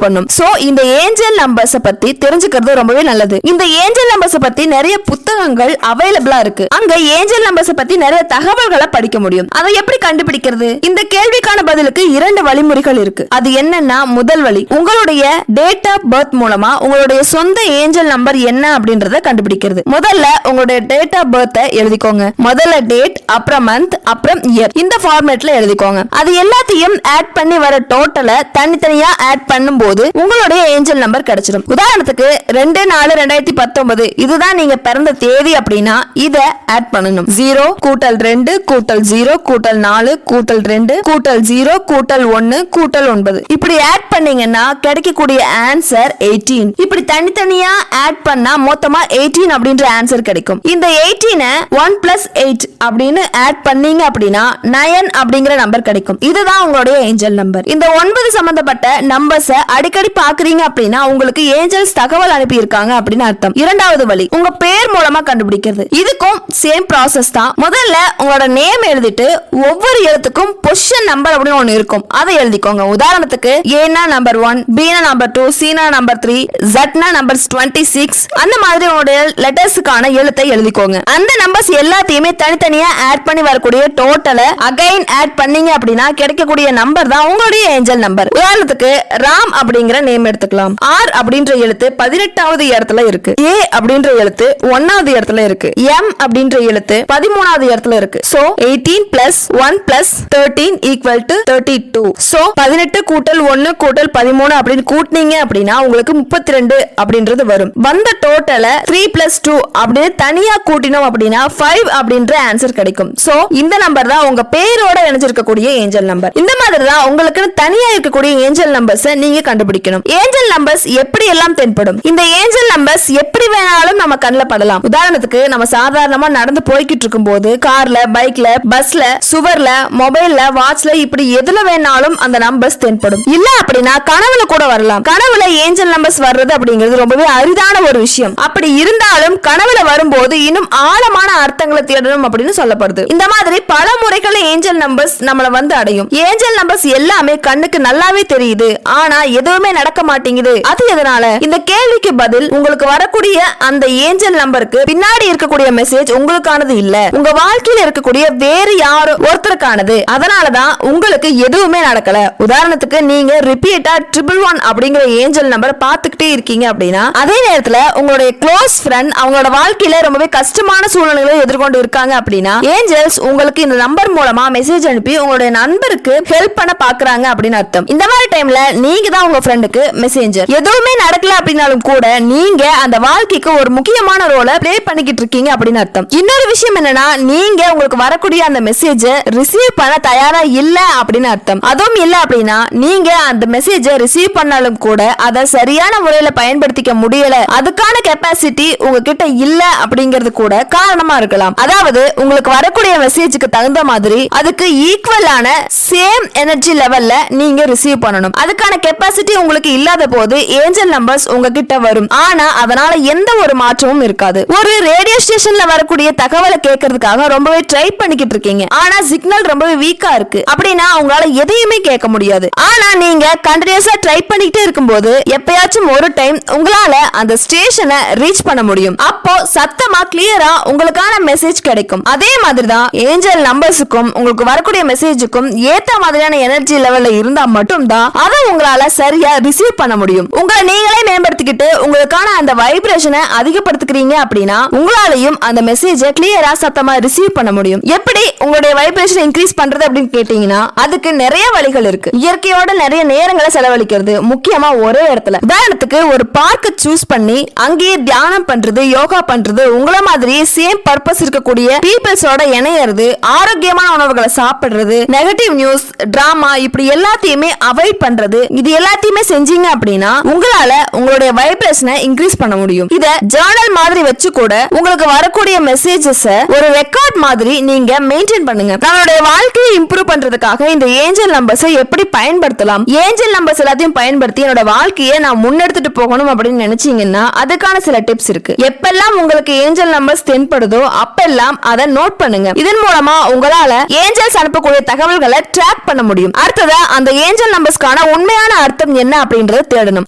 [SPEAKER 2] பண்ணும். சோ இந்த ஏஞ்சல் நம்பர்ஸ் பத்தி தெரிஞ்சுக்கிறது ரொம்பவே நல்லது. இந்த ஏஞ்சல் நம்பர்ஸ் பத்தி நிறைய புத்தகங்கள் அவைலபிளா இருக்கு. அங்க ஏஞ்சல் நம்பர்ஸ் பத்தி நிறைய தகவல்களை படிக்க முடியும். அதை எப்படி கண்டுபிடிக்கிறது? இந்த கேள்விக்கான பதிலுக்கு 2 வழிமுறைகள் இருக்கு. அது என்னன்னா, முதல் வழி உங்களுடைய டேட் ஆஃப் பர்த் மூலமா உங்களுடைய சொந்த ஏஞ்சல் நம்பர் என்ன அப்படின்றத கண்டுபிடிக்கிறது. முதல்ல உங்களுடைய டேட் ஆஃப் பர்த் எழுதிக்கோங்க. முதல்ல டேட், அப்புறம் மந்த், அப்புறம் இயர். இந்த ஃபார்மேட்ல எழுதிக்கோங்க. அது எல்லாத்தையும் ஆட் பண்ணி வர டோட்டலை தனித்தனியா ஆட் பண்ணும்போது உங்களுடைய ஏஞ்சல் நம்பர் கிடைச்சிடும். உதாரணத்துக்கு 2/4/2019 இதுதான் நீங்க பிறந்த தேதி அப்படின்னா இத ஆட் பண்ணணும். 0 கூட்டல் 2 கூட்டல் 0 கூட்டல் 4 கூட்டல் 2 கூட்டல் 0 கூட்டல் 1 கூட்டல் 9 இப்படி ஆட் பண்ணீங்கன்னா கிடைக்கக்கூடிய ஆன்சர் 18. இப்படி தனித்தனியா ஆட் பண்ணா மொத்தமா 18 அப்படின்ற ஆன்சர் கிடைக்கும். இந்த 18 1 + 8 அப்படின்னு ஆட் பண்ணீங்க அப்படின்னா 9 அப்படிங்கிற நம்பர் கிடைக்கும். இதுதான் உங்களுடைய ஏஞ்சல் நம்பர். இந்த 9 சம்பந்தப்பட்ட நம்பர்ஸ் அடிக்கடி பாக்குறீங்க அப்படின்னா உங்களுக்கு ஏஞ்சல்ஸ் தகவல் அனுப்பி இருக்காங்க அப்படின்னு அர்த்தம். இரண்டாவது வழி உங்க பேர் மூலமா கண்டுபிடிக்கிறது. இதுக்கும் சேம் ப்ராசஸ் தான். முதல்ல உங்களோட நேம் எழுதிட்டு ஒவ்வொரு எழுத்துக்கும் பொசிஷன் நம்பர் அப்படின்னு ஒன்னு இருக்கும், அதை எழுதிக்கோங்க. உதாரணத்துக்கு ஏன்னா number 1, B number 2, C number 3, Z number 26 அந்த மாதிரி உங்களுடைய லெட்டர்ஸ்க்கான எழுத்தை எழுதிக்கோங்க. அந்த நம்பர்ஸ் எல்லாத்தையுமே தனித்தனியா ஆட் பண்ணி வரக்கூடிய டோட்டலை அகைன் ஆட் பண்ணீங்க அப்படின்னா கிடைக்கக்கூடிய நம்பர் தான் உங்களுடைய ஏஞ்சல் நம்பர். உதாரணத்துக்கு ராம் அப்படிங்கிற நேம் எடுத்துக்கலாம். R அப்படின்ற எழுத்து 18வது இடத்துல இருக்கு. A அப்படின்ற எழுத்து 1வது இடத்துல இருக்கு. M அப்படின்ற எழுத்து 13வது இடத்துல இருக்கு. So 18 plus 1 plus 13 equal to 32. So 18 கூட்டல் 1 கூட்டல் 13 அப்படின்னு கூட்டினீங்க அப்படின்னா உங்களுக்கு 32 அப்படின்றது வரும். வந்த டோட்டலை 3 பிளஸ் 2 அப்படின்னு தனியா கூட்டினோம் அப்படின்னா 5 அப்படின்ற ஆன்சர் கிடைக்கும். சோ இந்த நம்பர் தான் உங்க பேரோட இணைஞ்சிருக்கக்கூடிய ஏஞ்சல் நம்பர். இந்த மாதிரி தான் உங்களுக்கு தனியா இருக்கக்கூடிய ஏஞ்சல் நம்பர்ஸ் நீங்க கண்டுபிடிக்கணும். ஏஞ்சல் நம்பர்ஸ் எப்படி எல்லாம் தென்படும்? இந்த ஏஞ்சல் நம்பர்ஸ் எப்படி வேணாலும் நம்ம கண்ணுல படலாம். உதாரணத்துக்கு நம்ம சாதாரணமா நடந்து போய்கிட்டு இருக்கும் போது கார்ல, பைக்ல, பஸ்ல, சுவர்ல, மொபைல்ல, வாட்ச்ல இப்படி எதுல வேணாலும் அந்த நம்பர்ஸ் தென்படும். இல்ல அப்படின்னா கனவுல கூட வரலாம். கனவுல ஏஞ்சல் நம்பர்ஸ் வர்றது அப்படிங்கிறது ரொம்பவே அரிதான ஒரு விஷயம். அப்படி இருந்தாலும் கனவுல வரும்போது இன்னும் ஆழமான அர்த்தங்களை தேடணும் அப்படின்னு சொல்லப்படுது. இந்த மாதிரி பல முறைகள் ஏஞ்சல் நம்பர்ஸ் நம்மள வந்து அடையும். ஏஞ்சல் நம்பர்ஸ் எல்லாமே கண்ணுக்கு நல்லாவே தெரியுது, ஆனா எதுவுமே நடக்க மாட்டேங்குது. அது எதனால? இந்த கேள்விக்கு பதில் உங்களுக்கு வரக்கூடிய அந்த ஏஞ்சல் நம்பருக்கு பின்னாடி இருக்கக்கூடிய மெசேஜ் உங்களுக்கானது இல்ல, உங்க வாழ்க்கையில இருக்கக்கூடிய வேறு யாரோ ஒருத்தருக்கானது. அதனாலதான் உங்களுக்கு எதுவுமே நடக்கல. உதாரணத்துக்கு நீங்க ரிப்பீட்டா 111 அப்படிங்கிற ஏஞ்சல் நம்பர் பாத்துக்கிட்டே இருக்கீங்க அப்படின்னா அதே நேரத்துல உங்களுடைய க்ளோஸ் ஃப்ரெண்ட் அவங்களோட வாழ்க்கையில ரொம்பவே கஷ்டமான சூழ்நிலைகளை எதிர்கொண்டு இருக்காங்க அப்படின்னா ஏஞ்சல்ஸ் உங்களுக்கு இந்த நம்பர் மூலமா மெசேஜ் அனுப்பி உங்களுடைய நண்பருக்கு ஹெல்ப் பண்ண பாக்குறாங்க அப்படின்னு அர்த்தம். இந்த மாதிரி டைம்ல நீங்க தான் உங்க ஃப்ரெண்டுக்கு மெசேஞ்சர். எதுவுமே நடக்கல அப்படின்னாலும் கூட நீங்க அந்த வாழ்க்கைக்கு ஒரு முக்கியமான ரோலை பிளே பண்ணிக்கிட்டு இருக்கீங்க அப்படின்னு அர்த்தம். இன்னொரு விஷயம் என்னன்னா நீங்க உங்களுக்கு வரக்கூடிய அந்த மெசேஜ ரிசீவ் பண்ண தயாரா இல்ல அப்படின்னு அர்த்தம். அதுவும் இல்ல அப்படின்னா நீங்க அந்த மெசேஜ ரிசீவ் பண்ணாலும் கூட அதை சரியான முறையில பயன்படுத்திக்க முடியல, அதுக்கான கெப்பாசிட்டி உங்ககிட்ட இல்ல அப்படிங்கிறது கூட காரணமா இருக்கலாம். அதாவது உங்களுக்கு வரக்கூடிய மெசேஜுக்கு தகுந்த மாதிரி அதுக்கு ஈக்குவலான சேம் எனர்ஜி லெவல்ல நீங்க ரிசீவ் பண்ணணும். அதுக்கான கெப்பாசிட்டி உங்களுக்கு இல்லாத போது ஏஞ்சல் நம்பர்ஸ் உங்ககிட்ட வரும், ஆனா அதனால எந்த ஒரு மாற்றமும் இருக்காது. ஒரு ரேடியோ ஸ்டேஷன்ல வரக்கூடிய தகவலை கேட்கறதுக்காக ரொம்பவே ட்ரை பண்ணிக்கிட்டு இருக்கீங்க, ஆனா சிக்னல் ரொம்பவே வீக்கா இருக்கு அப்படின்னா உங்களால எதையுமே கேட்க முடியாது. ஆனா நீங்க கண்டினியூஸா ட்ரை பண்ணிக்கிட்டே இருக்கும்போது எப்பயாச்சும் ஒரு டைம் உங்களால அந்த ஸ்டேஷனை ரீச் பண்ண முடியும். அப்போ சத்தமா கிளியரா உங்களுக்கான மெசேஜ் கிடைக்கும். அதே மாதிரிதான் ஏஞ்சல் நம்பர்ஸுக்கும் உங்களுக்கு வரக்கூடிய மெசேஜுக்கும் ஏத்த மாதிரியான எனர்ஜி லெவல்ல இருந்தா மட்டும் தான் அதை உங்களால சரியா ரிசீவ் பண்ண முடியும். உங்களை நீங்களே மேம்படுத்திக்கிட்டு உங்களுக்கான அந்த வைப்ரேஷனை அதிகப்படுத்திக்கிறீங்க அப்படின்னா உங்களாலையும் அந்த மெசேஜை கிளியரா சத்தமா ரிசீவ் பண்ண முடியும். எப்படி உங்களுடைய வைப்ரேஷன் இன்க்ரீஸ் பண்றது அப்படின்னு கேட்டீங்கன்னா அதுக்கு நிறைய வழிகள் இருக்கு. இயற்கையோட நிறைய நேரங்களை செலவழிக்கிறது, முக்கியமா ஒரே இடத்துல. உதாரணத்துக்கு ஒரு பார்க்க சூஸ் பண்ணி அங்கேயே தியானம் பண்றது, யோகா பண்றது, உங்களை மாதிரி சேம் பர்பஸ் இருக்கக்கூடிய பீப்பிள்ஸோட இணையறது, ஆரோக்கியமான உணவுகளை சாப்பிடுறது, நெகட்டிவ் நியூஸ், டிராமா இப்படி எல்லாத்தையுமே அவாய்ட் பண்றது, இது எல்லாத்தையுமே செஞ்சீங்க அப்படின்னா உங்களால உங்களுடைய வைப்ரேஷனை இன்க்ரீஸ் பண்ண முடியும். இத ஜர்னல் மாதிரி வச்சு கூட உங்களுக்கு வரக்கூடிய மெசேஜஸ் ஒரு ரெக்கார்ட் மாதிரி நீங்க மெயின்டைன் பண்ணுங்க. நம்மளுடைய வாழ்க்கையை இம்ப்ரூவ் பண்றதுக்காக இந்த ஏஞ்சல் நம்பர்ஸ் எப்படி பயன்படுத்தலாம், ஏஞ்சல் நம்பர்ஸ் எல்லாத்தையும் பயன்படுத்தி என்னோட வாழ்க்கையை நான் முன்னெடுத்துட்டு போகணும் அப்படின்னு நினைச்சீங்கன்னா அதுக்கான சில டிப்ஸ் இருக்கு. எப்பெல்லாம் உங்களுக்கு ஏஞ்சல் நம்பர்ஸ் தென்படுதோ அப்பெல்லாம் அதை நோட் பண்ணுங்க. இதன் மூலமா உங்களால ஏஞ்சல்ஸ் அனுப்பக்கூடிய தகவல்களை ட்ராக் பண்ண முடியும். அடுத்ததா அந்த ஏஞ்சல் நம்பர்ஸ்க்கான உண்மையான அர்த்தம் என்ன அப்படின்றத தேடணும்.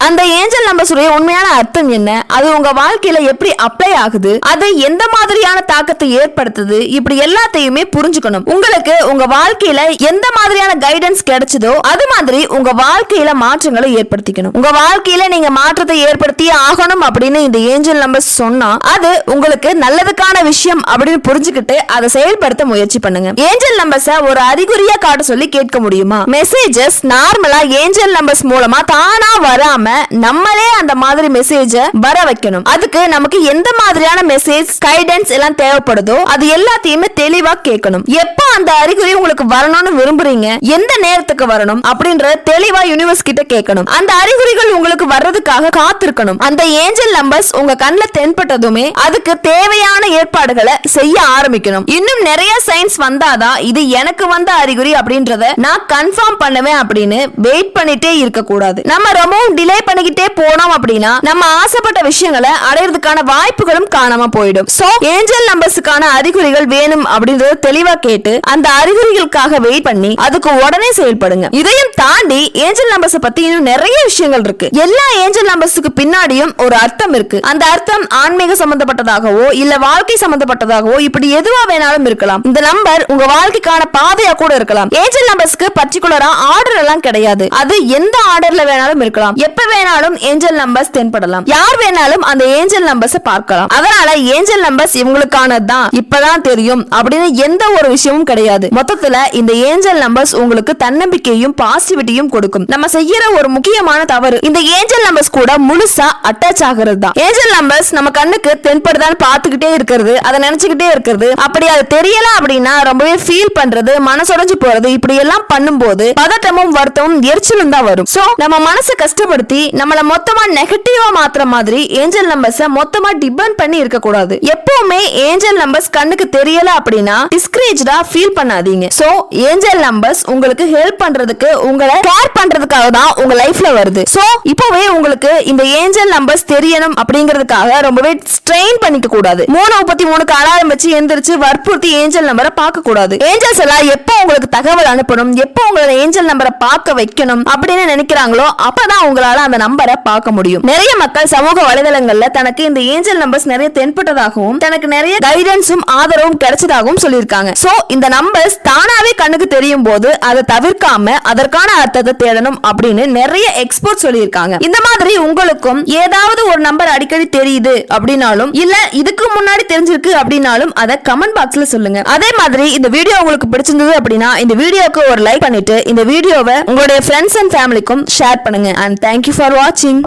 [SPEAKER 2] அந்த ஏஞ்சல் நம்பர்ஸ் உடைய உண்மையான அர்த்தம் என்ன, அது உங்க வாழ்க்கையில எப்படி அப்ளை ஆகுது, அது எந்த மாதிரியான தாக்கத்தை ஏற்படுத்துது, இப்படி எல்லாத்தையுமே புரிஞ்சுக்கணும். உங்களுக்கு உங்க வாழ்க்கையில எந்த மாதிரியான கைடன்ஸ் கிடைச்சதோ அது மாதிரி உங்க வாழ்க்கையில மாற்றங்களை ஏற்படுத்திக்கணும். உங்க வாழ்க்கையில நீங்க மாற்றத்தை ஏற்படுத்தி ஆகணும் அப்படின்னு இந்த ஏஞ்சல் நம்பர்ஸ் சொன்னா அது உங்களுக்கு நல்லதுக்கான விஷயம் அப்படின்னு புரிஞ்சுக்கிட்டு அதை செயல்படுத்த முயற்சி பண்ணுங்க. ஏஞ்சல் நம்பர்ஸ் ஒரு அறிகுறியா காட்ட சொல்லி கேட்க முடியுமா? மெசேஜஸ் நார்மலா ஏஞ்சல் நம்பர்ஸ் மூலமா தானா வராம நம்மளே அந்த மாதிரி மெசேஜ வர வைக்கணும். அதுக்கு நமக்கு எந்த மாதிரியான மெசேஜ் கைடன்ஸ் எல்லாம் தேவைப்படுதோ அது எல்லாத்தையுமே தெளிவா கேட்கணும். எப்ப அந்த அறிகுறி உங்களுக்கு வரணும்னு விரும்புறீங்க, எந்த நேரத்துக்கு வரணும் அப்படின்றத தெளிவா யூனிவர்ஸ் கிட்ட கேட்கணும். அந்த அறிகுறிகள் உங்களுக்கு வர்றதுக்காக காத்திருக்கணும். அந்த ஏஞ்சல் நம்பர்ஸ் உங்க உங்க கண்ணுல தென்பட்டதுமே அதுக்கு தேவையான ஏற்பாடுகளை செய்ய ஆரம்பிக்கணும். இன்னும் நிறைய சைன்ஸ் வந்தாதான் இது எனக்கு வந்த அறிகுறி அப்படின்றத நான் கன்ஃபார்ம் பண்ணுவேன் அப்படின்னு வெயிட் பண்ணிட்டே இருக்க கூடாது. நம்ம ரொம்பவும் டிலே பண்ணிக்கிட்டே போனோம் அப்படின்னா நம்ம ஆசைப்பட்ட விஷயங்களை அடையிறதுக்கான வாய்ப்புகளும் காணாம போயிடும். சோ ஏஞ்சல் நம்பர்ஸுக்கான அறிகுறிகள் வேணும் அப்படின்றத தெளிவா கேட்டு அந்த அறிகுறிகளுக்காக வெயிட் பண்ணி அதுக்கு உடனே செயல்படுங்க. இதையும் தாண்டி ஏஞ்சல் நம்பர்ஸ் பத்தி இன்னும் நிறைய விஷயங்கள் இருக்கு. எல்லா ஏஞ்சல் நம்பர்ஸுக்கு பின்னாடியும் ஒரு அர்த்தம் இருக்கு. அந்த அர்த்தம் ஆன்மீக சம்பந்தப்பட்டதாகவோ இல்ல வாழ்க்கை சம்பந்தப்பட்டதாகவோ இப்படி எதுவா வேணாலும் இருக்கலாம். இந்த நம்பர் உங்க வாழ்க்கைக்கான பாதையா கூட இருக்கலாம். ஏஞ்சல் நம்பர்ஸ்க்கு பர்టిక్యులரா ஆர்டர் எல்லாம் கிடையாது. அது எந்த ஆர்டர்ல வேணாலும் இருக்கலாம். எப்ப வேணாலும் ஏஞ்சல் நம்பர்ஸ் தென்படலாம். யார் வேணாலும் அந்த ஏஞ்சல் நம்பர்ஸ் பார்க்கலாம். அதனால ஏஞ்சல் நம்பர்ஸ் இவங்களுக்கானதுதான் இப்பதான் தெரியும் அப்படின்னு எந்த ஒரு விஷயமும் கிடையாது. மொத்தத்துல இந்த ஏஞ்சல் நம்பர்ஸ் உங்களுக்கு தன்னம்பிக்கையும் பாசிட்டிவிட்டியும் கொடுக்கும். நம்ம செய்யற ஒரு முக்கியமான தவறு இந்த ஏஞ்சல் நம்பர்ஸ் கூட முழுசா அட்டாச் ஆகிறது தான். ஏஞ்சல் நம்பர்ஸ் நம்ம கண்ணுக்கு தென்படுதான்னு பார்த்துக்கிட்டே இருக்கிறது, அதை நினைச்சுக்கிட்டே இருக்கிறது, அப்படி அது தெரியல அப்படின்னா ரொம்பவே ஃபீல் பண்றது, மனசுடைஞ்சு போறது, இப்படி எல்லாம் பண்ணும்போது பதட்டமும் வருத்தமும் எரிச்சலும் தான் வரும். சோ நம்ம மனசை கஷ்டப்படுத்தி நம்மள மொத்தமா நெகட்டிவா மாத்துற மாதிரி ஏஞ்சல் நம்பர்ஸை மொத்தமா டிபெண்ட் பண்ணி இருக்க கூடாது. எப்பவுமே ஏஞ்சல் நம்பர்ஸ் கண்ணுக்கு தெரியல அப்படின்னா டிஸ்கரேஜ்டா ஃபீல் பண்ணாதீங்க. சோ ஏஞ்சல் நம்பர்ஸ் உங்களுக்கு ஹெல்ப் பண்றதுக்கு, உங்களை கேர் பண்றதுக்காக தான் உங்க லைஃப்ல வருது. சோ இப்பவே உங்களுக்கு இந்த ஏஞ்சல் நம்பர்ஸ் தெரியணும் அப்படிங்கிறதுக்காக ரொம்பவே ஸ்ட்ரெயின் பண்ணிக்க கூடாது. 3:33 அலாரம் வச்சு எந்திரிச்சு வற்புறுத்தி ஏஞ்சல் நம்பரை பார்க்க கூடாது. ஏஞ்சல்ஸ் எல்லாம் எப்போ உங்களுக்கு தகவல் அனுப்பணும், எப்போ உங்களோட ஏஞ்சல் நம்பரை பார்க்க வைக்கணும் அப்படின்னு நினைக்கிறாங்களோ அப்பதான் உங்களால அந்த நம்பரை பார்க்க முடியும். நிறைய மக்கள் சமூக வலைதளங்கள்ல தனக்கு இந்த ஏஞ்சல் நம்பர்ஸ் நிறைய தென்பட்டதாகவும் தனக்கு நிறைய கைடன்ஸும் ஆதரவும் கிடைச்சதாகவும் சொல்லியிருக்காங்க. சோ இந்த நம்பர்ஸ் தானாவே கண்ணுக்கு தெரியும் போது அதை தவிர்க்காம அதற்கான அர்த்தத்தை தேடணும் அப்படின்னு நிறைய எக்ஸ்பர்ட் சொல்லியிருக்காங்க. இந்த மாதிரி உங்களுக்கும் ஏதாவது ஒரு நம்பர் அடிக்கடி தெரியுது அப்படின்னாலும் இல்ல இதுக்கு முன்னாடி தெரிஞ்சிருக்கு அப்படின்னாலும் அதை கமெண்ட் பாக்ஸ்ல சொல்லுங்க. அதே மாதிரி இந்த வீடியோ உங்களுக்கு பிடிச்சிருந்தது அப்படின்னா இந்த வீடியோக்கு ஒரு லைக் பண்ணிட்டு இந்த வீடியோவை உங்களுடைய ஃப்ரெண்ட்ஸ் அண்ட் ஃபேமிலிக்கும் ஷேர் பண்ணுங்க. அண்ட் தேங்க்யூ ஃபார் வாட்சிங்.